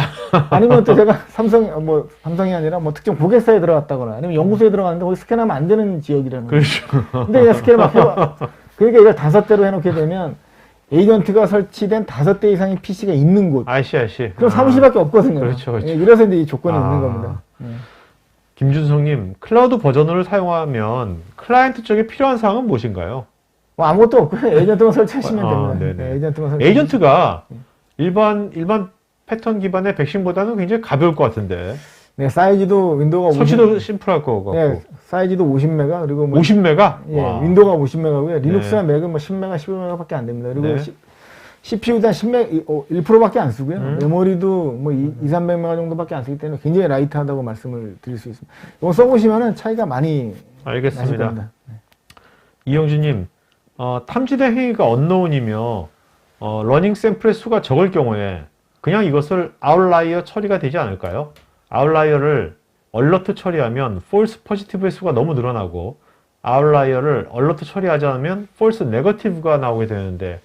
아니면 또 제가 삼성이 아니라 특정 고객사에 들어갔다거나 아니면 연구소에 들어갔는데 거기 스캔하면 안 되는 지역이라는 거예요. 그렇죠. 근데 그냥 스캔을 막 해봐. 그러니까 이걸 5대로 해놓게 되면 에이전트가 설치된 5대 이상의 PC가 있는 곳. 아이씨. 그럼 사무실밖에 없거든요. 그렇죠. 예, 그래서 이제 이 조건이 있는 겁니다. 김준성님, 클라우드 버전을 사용하면 클라이언트 쪽에 필요한 사항은 무엇인가요? 아무것도 없고요. 에이전트만 설치하시면 됩니다. 네네. 네, 에이전트만 설치. 에이전트가 일반 패턴 기반의 백신보다는 굉장히 가벼울 것 같은데. 네, 사이즈도 윈도우가 설치도 심플할 것 같고. 네, 사이즈도 50메가 그리고 50메가? 예, 윈도우가 50메가고요. 리눅스나 맥은 10메가, 15메가밖에 안 됩니다. 그리고 네. CPU도 한 1%밖에 안 쓰고요. 음. 메모리도 300메가 정도밖에 안 쓰기 때문에 굉장히 라이트하다고 말씀을 드릴 수 있습니다. 이거 써보시면은 차이가 많이 나실 알겠습니다. 겁니다. 이영주님, 탐지된 행위가 언노운이며 러닝 샘플의 수가 적을 경우에 그냥 이것을 아웃라이어 처리가 되지 않을까요? 아웃라이어를 얼러트 처리하면 폴스 포지티브의 수가 너무 늘어나고 아웃라이어를 얼러트 처리하지 않으면 폴스 네거티브가 나오게 되는데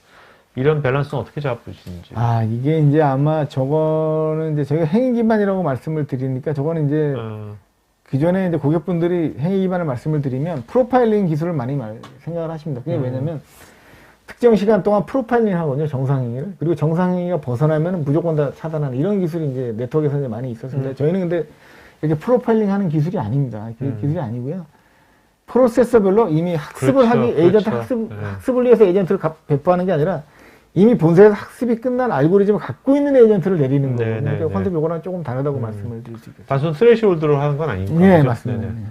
이런 밸런스는 어떻게 잡으시는지. 이게 이제 아마 저거는 이제 저희가 행위 기반이라고 말씀을 드리니까 저거는 이제 기존에 이제 고객분들이 행위 기반을 말씀을 드리면 프로파일링 기술을 많이 생각을 하십니다. 그게 왜냐면 특정 시간 동안 프로파일링 하거든요. 정상행위를. 그리고 정상행위가 벗어나면 무조건 다 차단하는 이런 기술이 이제 네트워크에서 이제 많이 있었습니다. 저희는 근데 이렇게 프로파일링 하는 기술이 아닙니다. 그게 기술이 아니고요. 프로세서별로 이미 학습을 그렇죠, 하기, 에이전트 그렇죠. 학습을 위해서 에이전트를 배포하는 게 아니라 이미 본사에서 학습이 끝난 알고리즘을 갖고 있는 에이전트를 내리는 거거든요. 그러니까 컨셉 요거랑 조금 다르다고 말씀을 드릴 수 있겠습니다. 단순 스레시홀드로 하는 건 아니니까. 네, 그죠? 맞습니다. 네네. 네.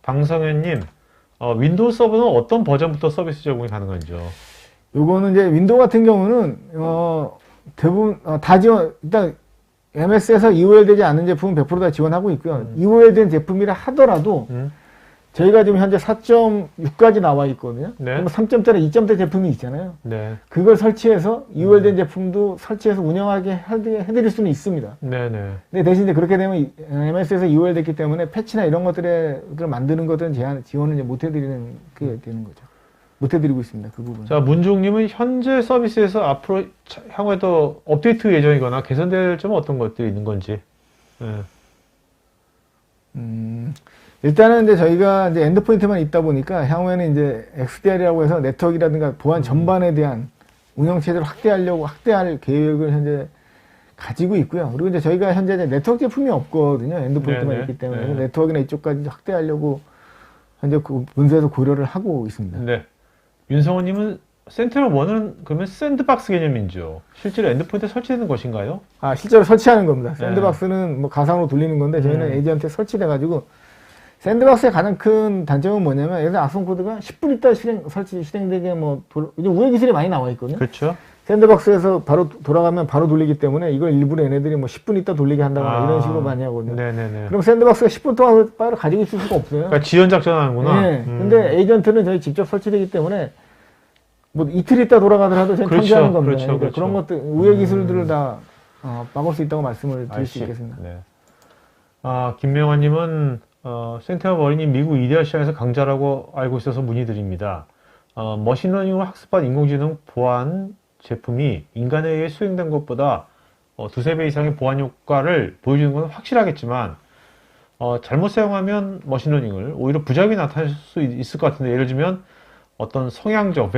방성현님, 윈도우 서버는 어떤 버전부터 서비스 제공이 가능한지요? 요거는 이제 윈도우 같은 경우는 대부분 다 일단 MS에서 EOL 되지 않는 제품은 100% 다 지원하고 있고요. EOL 된 제품이라 하더라도 저희가 지금 현재 4.6까지 나와 있거든요. 네. 그럼 3점짜리, 2점대 제품이 있잖아요. 네. 그걸 설치해서 EOL 된 제품도 설치해서 운영하게 해드릴 수는 있습니다. 네네. 근데 대신 이제 그렇게 되면 MS에서 EOL 됐기 때문에 패치나 이런 것들을 만드는 것들은 지원을 이제 못 해드리는 게 되는 거죠. 못 해드리고 있습니다. 그 부분. 자, 문종님은 현재 서비스에서 앞으로 향후에도 업데이트 예정이거나 개선될 점은 어떤 것들이 있는 건지. 네. 일단은 이제 저희가 이제 엔드포인트만 있다 보니까 향후에는 이제 XDR이라고 해서 네트워크라든가 보안 전반에 대한 운영 체제를 확대할 계획을 현재 가지고 있고요. 그리고 이제 저희가 현재 이제 네트워크 제품이 없거든요. 엔드포인트만 네네. 있기 때문에. 네. 네트워크나 이쪽까지 확대하려고 현재 그 문서에서 고려를 하고 있습니다. 네. 윤성호님은 센티널1은 그러면 샌드박스 개념이죠. 실제로 엔드포인트에 설치되는 것인가요? 아, 실제로 설치하는 겁니다. 네. 샌드박스는 뭐 가상으로 돌리는 건데 저희는 음. 에이전트에 설치돼가지고 샌드박스의 가장 큰 단점은 뭐냐면 예를 들어 악성 코드가 10분 있다 실행되게 뭐 요즘 우회 기술이 많이 나와 있거든요. 그렇죠. 샌드박스에서 바로 돌아가면 바로 돌리기 때문에 이걸 일부러 얘네들이 뭐 10분 있다 돌리게 한다거나 아. 이런 식으로 많이 하거든요. 네네네. 그럼 샌드박스가 10분 동안 그 파일을 가지고 있을 수가 없어요. 그러니까 지연 작전하는구나. 네. 근데 에이전트는 저희 직접 설치되기 때문에 뭐 이틀 있다 돌아가더라도 저희 그렇죠. 탐지하는 겁니다. 그렇죠. 그러니까 그렇죠. 그런 것들 우회 기술들을 다 막을 수 있다고 말씀을 드릴 수 알씨. 있겠습니다. 네. 아, 김명환님은 센티널1이 미국 이데아 시장에서 강자라고 알고 있어서 문의드립니다. 머신러닝으로 학습한 인공지능 보안 제품이 인간에 의해 수행된 것보다 두세 배 이상의 보안 효과를 보여주는 건 확실하겠지만 잘못 사용하면 머신러닝을 오히려 부작용이 나타날 수 있을 것 같은데 예를 들면 어떤 성향적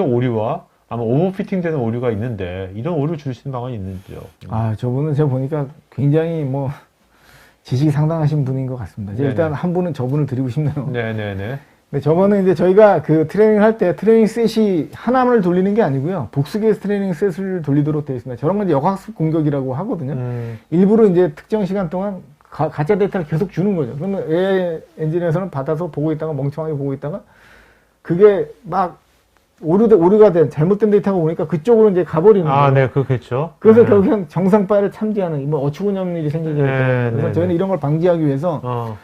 오류와 아마 오버피팅 되는 오류가 있는데 이런 오류 줄일 수 있는 방안이 있는지요? 아, 저분은 제가 보니까 굉장히 뭐 지식이 상당하신 분인 것 같습니다. 제가 일단 네네. 한 분은 저분을 드리고 싶네요. 네네네. 근데 저번에 이제 저희가 그 트레이닝 할 때 트레이닝 셋이 하나를 돌리는 게 아니고요. 복수개의 트레이닝 셋을 돌리도록 되어 있습니다. 저런 건 이제 역학습 공격이라고 하거든요. 일부러 이제 특정 시간 동안 가짜 데이터를 계속 주는 거죠. 그러면 AI 엔진에서는 받아서 보고 있다가 멍청하게 보고 있다가 그게 막 오류가 된 잘못된 데이터가 오니까 그쪽으로 이제 가버리는 거예요. 아, 네, 그렇겠죠. 그래서 네. 결국엔 정상 파일을 참지하는 뭐 어처구니없는 일이 생기게 돼요. 네, 그래서 네, 저희는 네. 이런 걸 방지하기 위해서 어,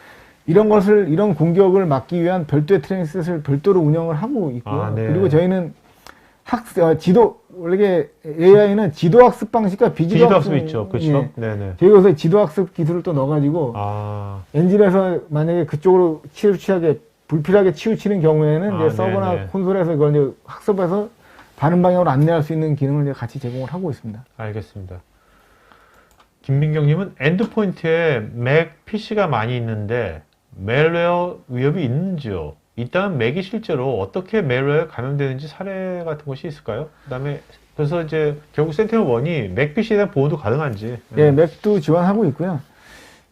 이런 공격을 막기 위한 별도의 트레이닝 셋을 별도로 운영을 하고 있고요. 아, 네. 그리고 저희는 원래 AI는 지도학습 방식과 비지도 비지도학습 학습 있죠. 그렇죠. 네네. 저희가 그래서 지도학습 기술을 또 넣어가지고 아, 엔진에서 만약에 그쪽으로 불필요하게 치우치는 경우에는 아, 이제 서버나 네네. 콘솔에서 이걸 이제 학습해서 다른 방향으로 안내할 수 있는 기능을 이제 같이 제공을 하고 있습니다. 알겠습니다. 김민경님은 엔드포인트에 맥 PC가 많이 있는데 멜웨어 위협이 있는지요? 있다면 맥이 실제로 어떻게 멜웨어에 감염되는지 사례 같은 것이 있을까요? 그다음에 그래서 이제 결국 센티널1이 맥 PC에 대한 보호도 가능한지. 예, 맥도 지원하고 있고요.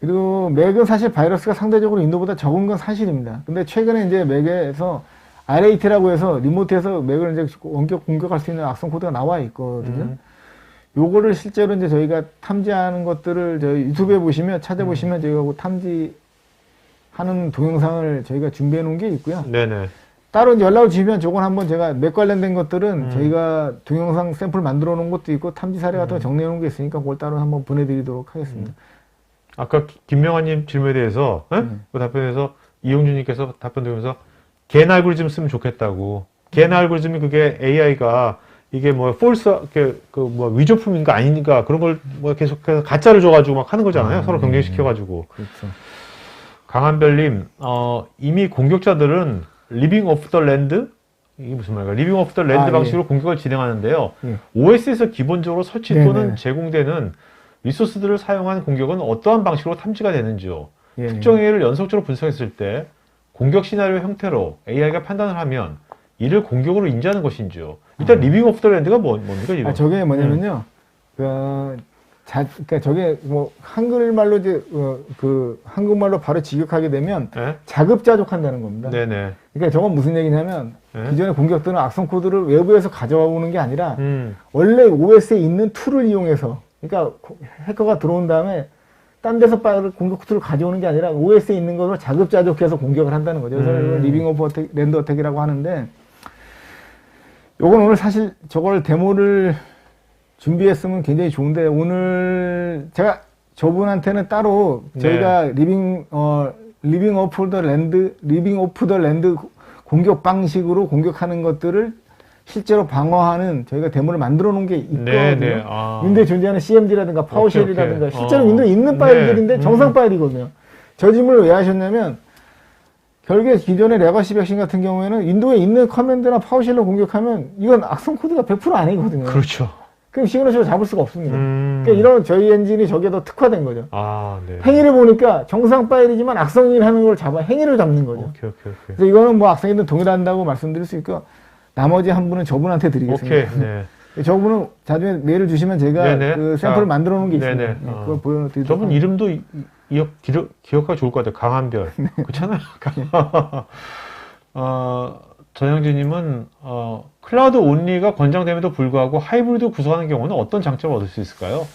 그리고 맥은 사실 바이러스가 상대적으로 윈도우보다 적은 건 사실입니다. 근데 최근에 이제 맥에서 RAT라고 해서 리모트에서 맥을 이제 원격 공격할 수 있는 악성 코드가 나와 있거든요. 요거를 실제로 이제 저희가 탐지하는 것들을 저희 유튜브에 보시면 찾아보시면 저희가 그 탐지하는 동영상을 저희가 준비해 놓은 게 있고요. 네네. 따로 이제 연락을 주시면 저건 한번 제가 맥 관련된 것들은 저희가 동영상 샘플 만들어 놓은 것도 있고 탐지 사례 같은 거 정리해 놓은 게 있으니까 그걸 따로 한번 보내드리도록 하겠습니다. 아까 김명환님 질문에 대해서 그 답변에서 이용준님께서 답변 드리면서 겐 알고리즘 쓰면 좋겠다고. 겐 알고리즘이 그게 AI가 이게 뭐 폴스 뭐 위조품인가 아닌가 그런 걸 뭐 계속해서 가짜를 줘가지고 막 하는 거잖아요. 서로 경쟁시켜가지고. 그렇죠. 강한별님, 이미 공격자들은 리빙 오프 더 랜드? 이게 무슨 말인가? 리빙 오프 더 랜드 아, 방식으로 예. 공격을 진행하는데요. 예. OS에서 기본적으로 설치 네네. 또는 제공되는 리소스들을 사용한 공격은 어떠한 방식으로 탐지가 되는지요? 예. 특정 AI를 연속적으로 분석했을 때 공격 시나리오 형태로 AI가 판단을 하면 이를 공격으로 인지하는 것인지요? 일단 리빙 오프 더 랜드가 뭡니까? 이거? 저게 뭐냐면요. 그러니까 저게 뭐 한글말로 이제 그 한국말로 바로 직역하게 되면 네? 자급자족한다는 겁니다. 네네. 그러니까 저건 무슨 얘기냐면 네? 기존의 공격들은 악성 코드를 외부에서 가져와 오는 게 아니라 음. 원래 OS에 있는 툴을 이용해서 그러니까 해커가 들어온 다음에 딴 데서 파일을 공격 툴을 가져오는 게 아니라 OS에 있는 것으로 자급자족해서 공격을 한다는 거죠. 그래서 이걸 리빙 오브 랜드 어택이라고 하는데 요건 오늘 사실 저걸 데모를 준비했으면 굉장히 좋은데 오늘 제가 저분한테는 따로 저희가 리빙 오프 더 랜드 공격 방식으로 공격하는 것들을 실제로 방어하는 저희가 데모를 만들어 놓은 게 있거든요. 네네. 아. 윈도우에 존재하는 CMD라든가 파워쉘이라든가 오케이. 실제로 윈도우에 있는 파일들인데 네. 정상 파일이거든요. 저 질문을 왜 하셨냐면 결국에 기존의 레거시 백신 같은 경우에는 윈도우에 있는 커맨드나 파워쉘로 공격하면 이건 악성 코드가 100% 아니거든요. 그렇죠. 그럼 시그너처를 잡을 수가 없습니다. 음. 그러니까 이런 저희 엔진이 저게 더 특화된 거죠. 아, 네. 행위를 보니까 정상 파일이지만 악성일 하는 걸 잡아 행위를 잡는 거죠. 오케이. 그래서 이거는 뭐 악성이든 동일한다고 말씀드릴 수 있고 나머지 한 분은 저분한테 드리겠습니다. 오케이. 네. 저분은 나중에 메일을 주시면 제가 네네. 그 샘플을 자, 만들어 놓은 게 네네. 있습니다. 네, 그걸 보여드리도록 저분 하겠습니다. 이름도 기억하기 좋을 것 같아요. 강한별. 그렇잖아요. 전영진님은 클라우드 온리가 권장됨에도 불구하고 하이브리드 구성하는 경우는 어떤 장점을 얻을 수 있을까요?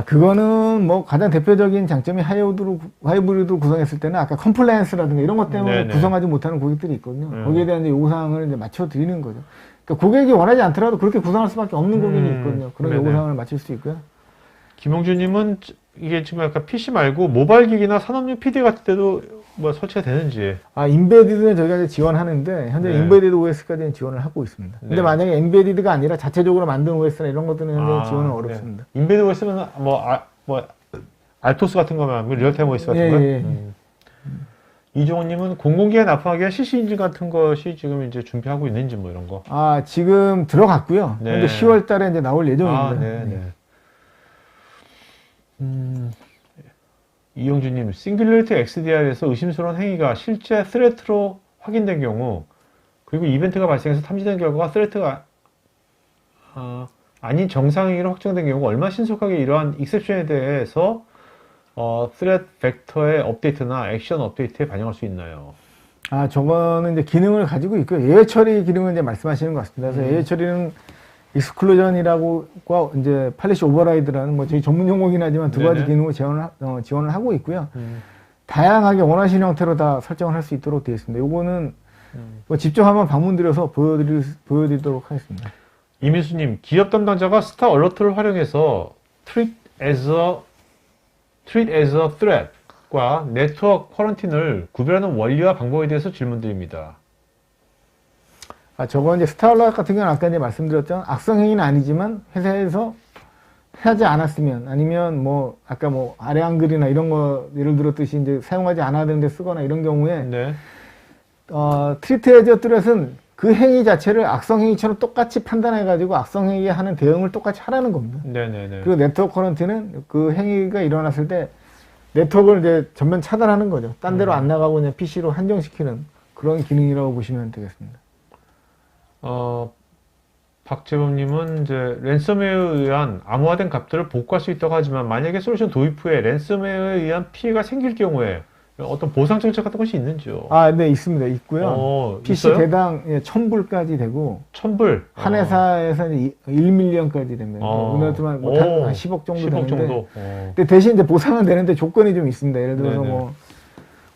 그거는 뭐 가장 대표적인 장점이 하이브리드로 구성했을 때는 아까 컴플라이언스라든가 이런 것 때문에 네네. 구성하지 못하는 고객들이 있거든요. 거기에 대한 이제 요구사항을 이제 맞춰 드리는 거죠. 그러니까 고객이 원하지 않더라도 그렇게 구성할 수밖에 없는 고객이 있거든요. 그런 네네. 요구사항을 맞출 수 있고요. 김홍준님은 이게 지금 약간 PC 말고 모바일 기기나 산업용 PD 같은 데도 뭐 설치가 되는지. 인베디드는 저희가 이제 지원하는데 현재 네. 인베디드 OS까지는 지원을 하고 있습니다. 근데 네. 만약에 인베디드가 아니라 자체적으로 만든 OS나 이런 것들은 현재 지원은 어렵습니다. 네. 인베드 OS면 알토스 같은 거만 리얼타임 OS 같은 예, 거요? 예. 이종호님은 공공기관 납품하기 위한 CC 인증 같은 것이 지금 이제 준비하고 있는지 뭐 이런 거. 지금 들어갔고요. 네. 현재 10월 달에 이제 나올 예정입니다. 네. 이용주님, 싱귤레이트 XDR에서 의심스러운 행위가 실제 스레트로 확인된 경우, 그리고 이벤트가 발생해서 탐지된 결과가 스레트가 아닌 정상 행위로 확정된 경우가 얼마나 신속하게 이러한 익셉션에 대해서 스레트 벡터의 업데이트나 액션 업데이트에 반영할 수 있나요? 저거는 이제 기능을 가지고 있고요. 예외 처리 기능을 이제 말씀하시는 것 같습니다. 그래서 예외 처리는 익스클루전이라고 이제 팔리시 오버라이드라는 뭐 저희 전문 용어긴 하지만 두 가지 네네. 기능을 지원을 하고 있고요. 다양하게 원하시는 형태로 다 설정을 할 수 있도록 되어 있습니다. 요거는 뭐 직접 한번 방문 드려서 보여드리도록 하겠습니다. 이민수님, 기업 담당자가 스타 얼러트를 활용해서 treat as a threat과 네트워크 쿼런틴을 구별하는 원리와 방법에 대해서 질문드립니다. 저건 이제 스타얼럿 같은 경우는 아까 이제 말씀드렸죠. 악성행위는 아니지만 회사에서 하지 않았으면 아니면 뭐 아까 뭐 아래 한글이나 이런 거 예를 들었듯이 이제 사용하지 않아야 되는데 쓰거나 이런 경우에 네. 트리트 에저 뚜렛은 그 행위 자체를 악성행위처럼 똑같이 판단해가지고 악성행위에 하는 대응을 똑같이 하라는 겁니다. 네네네. 그리고 네트워크 커런트는 그 행위가 일어났을 때 네트워크를 이제 전면 차단하는 거죠. 딴 데로 안 나가고 그냥 PC로 한정시키는 그런 기능이라고 보시면 되겠습니다. 박재범님은 이제 랜섬웨어에 의한 암호화된 값들을 복구할 수 있다고 하지만 만약에 솔루션 도입 후에 랜섬웨어에 의한 피해가 생길 경우에 어떤 보상 정책 같은 것이 있는지요? 네, 있습니다. 있고요. PC 있어요? 개당 1,000불까지 되고 1000불. 한 회사에서 1밀리언까지 됩니다. 우리나라만 뭐 한 10억 정도 10억 되는데 정도. 근데 대신 이제 보상은 되는데 조건이 좀 있습니다. 예를 들어서 네네. 뭐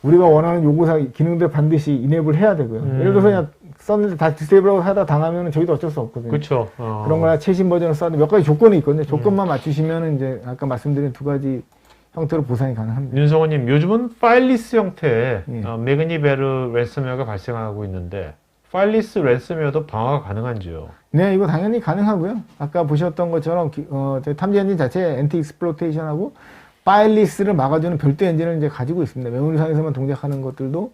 우리가 원하는 요구사 기능들 반드시 인앱을 해야 되고요. 예를 들어서 그냥 썼는데 다 디세이블하고 하다 당하면 저희도 어쩔 수 없거든요. 그렇죠. 그런 거나 최신 버전을 써도 몇 가지 조건이 있거든요. 조건만 맞추시면 이제 아까 말씀드린 두 가지 형태로 보상이 가능합니다. 윤성호님, 요즘은 파일리스 형태의 예. 매그니베르 랜섬웨어가 발생하고 있는데 파일리스 랜섬웨어도 방어가 가능한지요? 네, 이거 당연히 가능하고요. 아까 보셨던 것처럼 저희 탐지 엔진 자체에 엔티 익스플로이테이션하고 파일리스를 막아주는 별도 엔진을 이제 가지고 있습니다. 메모리상에서만 동작하는 것들도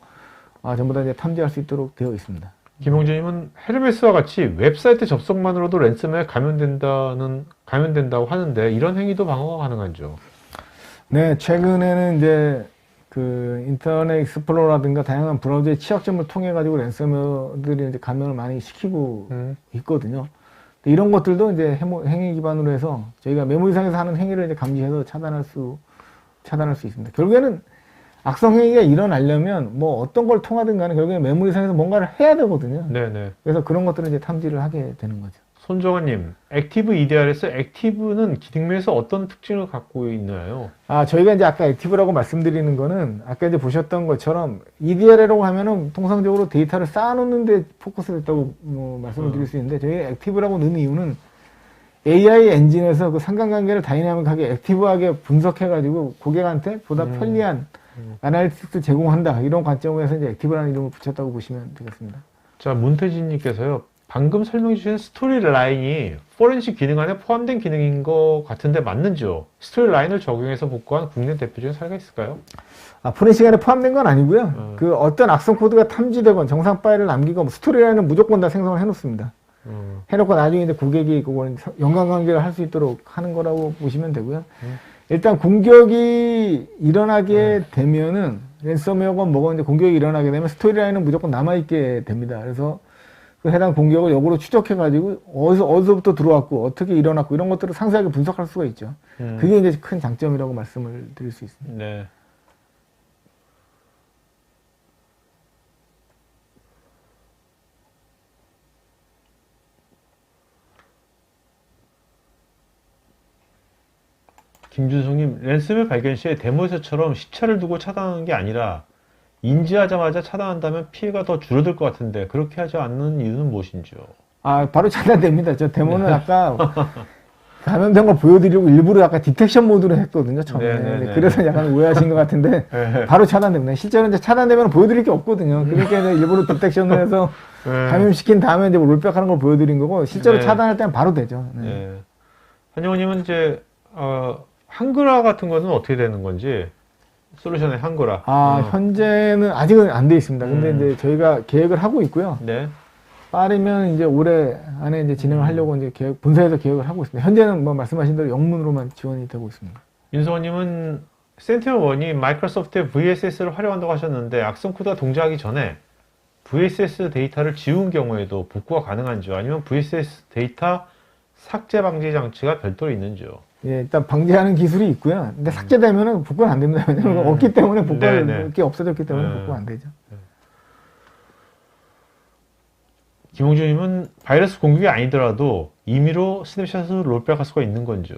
전부 다 이제 탐지할 수 있도록 되어 있습니다. 김홍준님은 헤르메스와 같이 웹사이트 접속만으로도 랜섬웨어에 감염된다고 하는데 이런 행위도 방어가 가능한지요? 네, 최근에는 이제 그 인터넷 익스플로러라든가 다양한 브라우저의 취약점을 통해 가지고 랜섬웨어들이 이제 감염을 많이 시키고 있거든요. 이런 것들도 이제 행위 기반으로 해서 저희가 메모리상에서 하는 행위를 이제 감지해서 차단할 수 있습니다. 결국에는 악성 행위가 일어나려면 뭐 어떤 걸 통하든 간에 결국에는 메모리상에서 뭔가를 해야 되거든요. 네네. 그래서 그런 것들을 이제 탐지를 하게 되는 거죠. 손정환님, 액티브 EDR에서 액티브는 기능면에서 어떤 특징을 갖고 있나요? 저희가 이제 아까 액티브라고 말씀드리는 거는 아까 이제 보셨던 것처럼 EDR이라고 하면은 통상적으로 데이터를 쌓아놓는데 포커스가 있다고 말씀을 드릴 수 있는데 저희 액티브라고 넣는 이유는 AI 엔진에서 그 상관관계를 다이나믹하게 액티브하게 분석해가지고 고객한테 보다 편리한 아날리틱스 제공한다 이런 관점에서 이제 액티브라는 이름을 붙였다고 보시면 되겠습니다. 자, 문태진님께서요. 방금 설명해 주신 스토리 라인이 포렌식 기능 안에 포함된 기능인 것 같은데 맞는지요? 스토리 라인을 적용해서 복구한 국내 대표적인 사례가 있을까요? 포렌식 안에 포함된 건 아니고요. 그 어떤 악성 코드가 탐지되건 정상 파일을 남기건 스토리 라인은 무조건 다 생성을 해놓습니다. 해놓고 나중에 이제 고객이 그걸 연관관계를 할 수 있도록 하는 거라고 보시면 되고요. 일단 공격이 일어나게 되면은 랜섬웨어건 뭐건 이제 공격이 일어나게 되면 스토리 라인은 무조건 남아있게 됩니다. 그래서 그 해당 공격을 역으로 추적해가지고 어디서부터 들어왔고 어떻게 일어났고 이런 것들을 상세하게 분석할 수가 있죠. 그게 이제 큰 장점이라고 말씀을 드릴 수 있습니다. 네. 김준성님, 랜섬웨어 발견 시에 데모에서처럼 시차를 두고 차단하는 게 아니라 인지하자마자 차단한다면 피해가 더 줄어들 것 같은데 그렇게 하지 않는 이유는 무엇인지요? 아, 바로 차단됩니다. 저 데모는 아까 감염된 거 보여드리려고 일부러 아까 디텍션 모드로 했거든요, 처음에. 네네네. 그래서 약간 오해하신 것 같은데 바로 차단됩니다. 실제로 이제 차단되면 보여드릴 게 없거든요. 그러니까 이제 일부러 디텍션을 해서 감염시킨 다음에 이제 롤백하는 걸 보여드린 거고 실제로 네. 차단할 때는 바로 되죠. 네. 네. 한영호님은 이제 한글화 같은 거는 어떻게 되는 건지 솔루션의 한글화. 아, 현재는 아직은 안 돼 있습니다. 근데 이제 저희가 계획을 하고 있고요. 네. 빠르면 이제 올해 안에 이제 진행을 하려고 이제 본사에서 계획을 하고 있습니다. 현재는 뭐 말씀하신 대로 영문으로만 지원이 되고 있습니다. 윤성원님은 센티널1이 마이크로소프트의 VSS를 활용한다고 하셨는데 악성 코드가 동작하기 전에 VSS 데이터를 지운 경우에도 복구가 가능한지요? 아니면 VSS 데이터 삭제 방지 장치가 별도로 있는지요? 예, 일단 방지하는 기술이 있고요. 근데 삭제되면은 복구는 안 됩니다. 왜냐면 없기 때문에 복구할 네네. 게 없어졌기 때문에 복구가 안 되죠. 김홍준님은 바이러스 공격이 아니더라도 임의로 스냅샷으로 롤백할 수가 있는 건지요?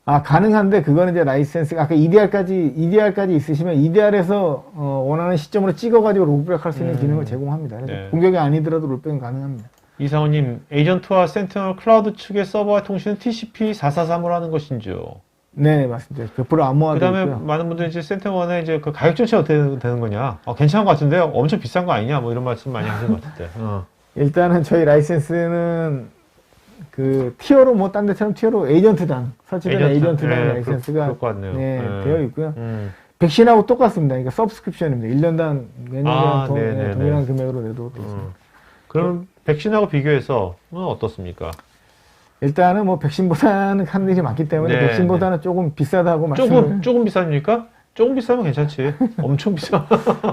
아, 가능한데 그거는 이제 라이센스가 아까 EDR까지 있으시면 EDR에서 원하는 시점으로 찍어가지고 롤백 할 수 있는 기능을 제공합니다. 그래서 네. 공격이 아니더라도 롤백은 가능합니다. 이상호님, 에이전트와 센티널 클라우드 측의 서버와 통신은 TCP 443으로 하는 것인지요? 네, 맞습니다. 100% 암호화되어 그 다음에 있고요. 많은 분들이 이제 센티널1의 이제 그 가격 정책 어떻게 되는 거냐? 괜찮은 것 같은데 엄청 비싼 거 아니냐? 뭐 이런 말씀 많이 하시는 것 같은데. 일단은 저희 라이센스는 그 티어로 뭐 딴 데처럼 티어로 에이전트당 설치된 에이전트당 네, 라이센스가 그럴 것 같네요. 네, 되어 있고요. 음. 백신하고 똑같습니다. 그러니까 서브스크립션입니다. 1년당 매년 네네네. 동일한 금액으로 내도 있습니다. 그럼 백신하고 비교해서 어떻습니까? 일단은 뭐 백신보다는 하는 일이 많기 때문에 네, 백신보다는 조금 비싸다고 말씀을 조금 비쌉니까? 조금 비싸면 괜찮지. 엄청 비싸.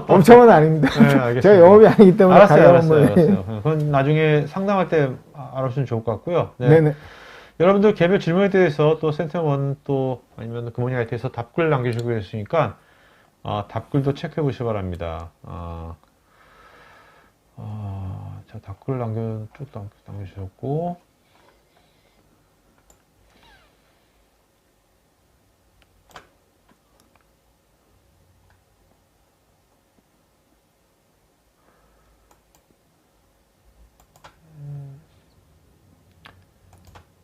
엄청은 아닙니다. 네, 알겠습니다. 제가 영업이 아니기 때문에 알았어요. 그건 나중에 상담할 때 알아주시면 좋을 것 같고요. 네. 네네. 여러분들 개별 질문에 대해서 또 센터원 또 아니면 금호니 아이티에서 답글 남겨주고 계시니까 답글도 체크해 보시기 바랍니다. 자, 답글 쭉 남겨주셨고.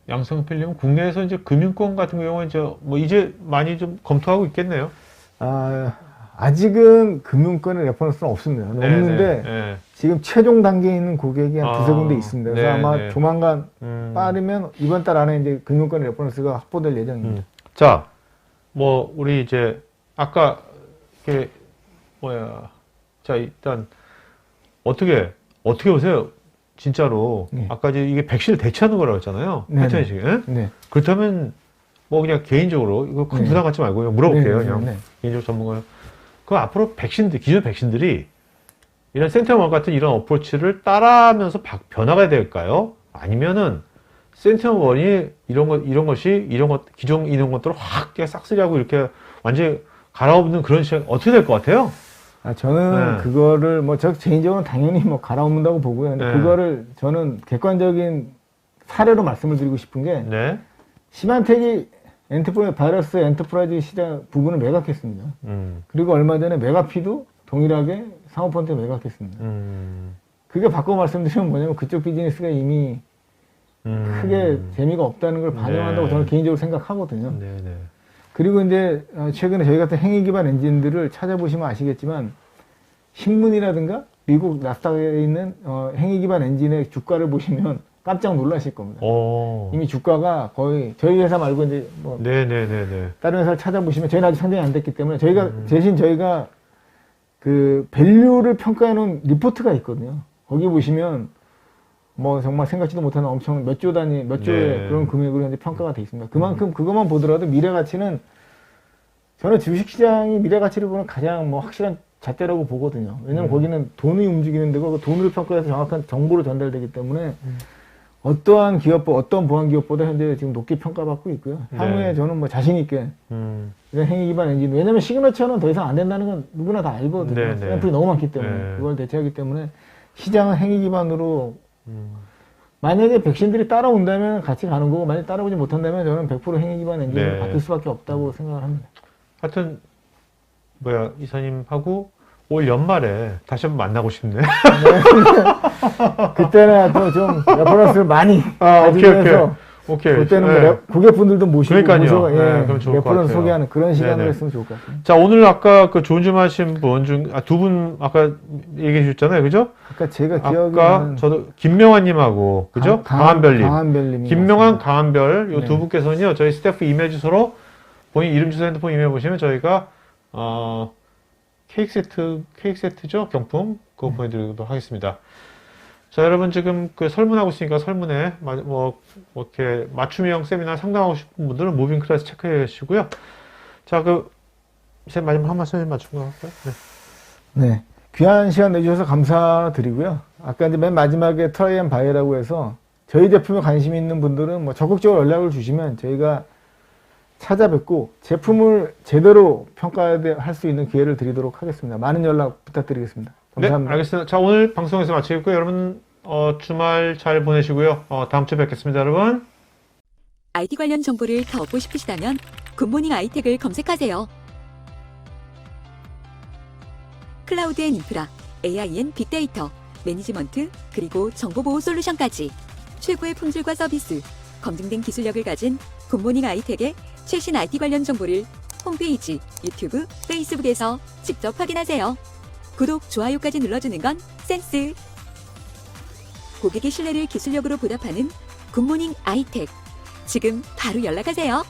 양성필님은 국내에서 이제 금융권 같은 경우는 이제 많이 좀 검토하고 있겠네요. 아직은 금융권의 레퍼런스는 없습니다. 없는데 네. 지금 최종 단계에 있는 고객이 한 두세 군데 있습니다. 그래서 아마 조만간 빠르면 이번 달 안에 이제 금융권의 레퍼런스가 확보될 예정입니다. 자, 우리 이제 아까 자, 일단 어떻게 보세요? 진짜로 아까 이게 백신을 대체하는 거라고 했잖아요. 패턴이 지금. 네. 그렇다면 그냥 개인적으로 이거 큰 부담 갖지 말고 그냥 물어볼게요. 그냥 개인적으로 전문가. 그 앞으로 기존 백신들이 이런 센티널1 같은 이런 어프로치를 따라하면서 변화가 될까요? 아니면은 센티널1이 기존 이런 것들을 확 싹쓸이하고 이렇게 완전히 갈아엎는 그런 시간 어떻게 될 것 같아요? 저는 그거를 저 개인적으로 당연히 갈아엎는다고 보고요. 근데 그거를 저는 객관적인 사례로 말씀을 드리고 싶은 게 시만텍이 바이러스 엔터프라이즈 시장 부분을 매각했습니다. 그리고 얼마 전에 메가피도 동일하게 상호폰트에 매각했습니다. 그게 바꿔 말씀드리면 뭐냐면 그쪽 비즈니스가 이미 크게 재미가 없다는 걸 반영한다고 저는 개인적으로 생각하거든요. 그리고 이제 최근에 저희 같은 행위 기반 엔진들을 찾아보시면 아시겠지만 신문이라든가 미국 나스닥에 있는 행위 기반 엔진의 주가를 보시면 깜짝 놀라실 겁니다. 이미 주가가 거의 저희 회사 말고 이제 다른 회사를 찾아보시면 저희는 아직 상장이 안 됐기 때문에 저희가 그 밸류를 평가해 놓은 리포트가 있거든요. 거기 보시면 정말 생각지도 못하는 엄청 몇 조 단위, 몇 조의 그런 금액으로 현재 평가가 돼 있습니다. 그만큼 그것만 보더라도 미래 가치는 저는 주식시장이 미래 가치를 보는 가장 확실한 잣대라고 보거든요. 왜냐면 거기는 돈이 움직이는 데고 그 돈으로 평가해서 정확한 정보로 전달되기 때문에 어떠한 기업보, 어떤 보안 기업보다 현재 지금 높게 평가받고 있고요. 향후에 네. 저는 뭐 자신 있게 이런 행위 기반 엔진, 왜냐면 시그너처는 더 이상 안 된다는 건 누구나 다 알거든요. 네, 네. 샘플이 너무 많기 때문에 네. 그걸 대체하기 때문에 시장은 행위 기반으로 만약에 백신들이 따라온다면 같이 가는 거고 만약에 따라오지 못한다면 저는 100% 행위 기반 엔진으로 네. 바뀔 수밖에 없다고 생각을 합니다. 하여튼 이사님하고 올 연말에 다시 한번 만나고 싶네. 그때는 또 좀 레퍼런스를 많이 아, 가지고 오케이. 해서 오케이. 그때는 네. 뭐 고객분들도 모시고 그러니까요. 모셔서, 네, 그럼 좋을 것 레퍼런스 같아요. 소개하는 그런 시간을 네네. 했으면 좋을 것 같습니다. 자, 오늘 아까 그 좋은 점 하신 분 두 분 아까 얘기해 주셨잖아요. 그죠? 아까 제가 아까 기억에는 저도 김명환님하고 그죠? 강한별님. 강한별님이 김명환, 강한별 요 네. 두 분께서는요. 저희 스태프 이메일 주소로 본인 이름 주소 핸드폰 이메일 보시면 저희가 케이크 세트죠? 경품 그거 보내드리도록 하겠습니다. 자, 여러분 지금 그 설문하고 있으니까 설문에 뭐 이렇게 맞춤형 세미나 상담하고 싶은 분들은 무빙 클래스 체크해 주시고요. 자, 이제 마지막 한 말씀 맞춘 거 할까요? 네. 네. 귀한 시간 내주셔서 감사드리고요. 아까 이제 맨 마지막에 트라이 앤 바이라고 해서 저희 제품에 관심 있는 분들은 뭐 적극적으로 연락을 주시면 저희가 찾아뵙고 제품을 제대로 평가할 수 있는 기회를 드리도록 하겠습니다. 많은 연락 부탁드리겠습니다. 감사합니다. 네, 알겠습니다. 자, 오늘 방송에서 마치겠고요. 여러분 주말 잘 보내시고요. 다음 주에 뵙겠습니다, 여러분. IT 관련 정보를 더 얻고 싶으시다면 굿모닝 아이텍을 검색하세요. 클라우드 앤 인프라, AI 앤 빅데이터, 매니지먼트, 그리고 정보보호 솔루션까지 최고의 품질과 서비스, 검증된 기술력을 가진 굿모닝 아이텍의 최신 IT 관련 정보를 홈페이지, 유튜브, 페이스북에서 직접 확인하세요. 구독, 좋아요까지 눌러주는 건 센스! 고객의 신뢰를 기술력으로 보답하는 굿모닝 아이텍. 지금 바로 연락하세요.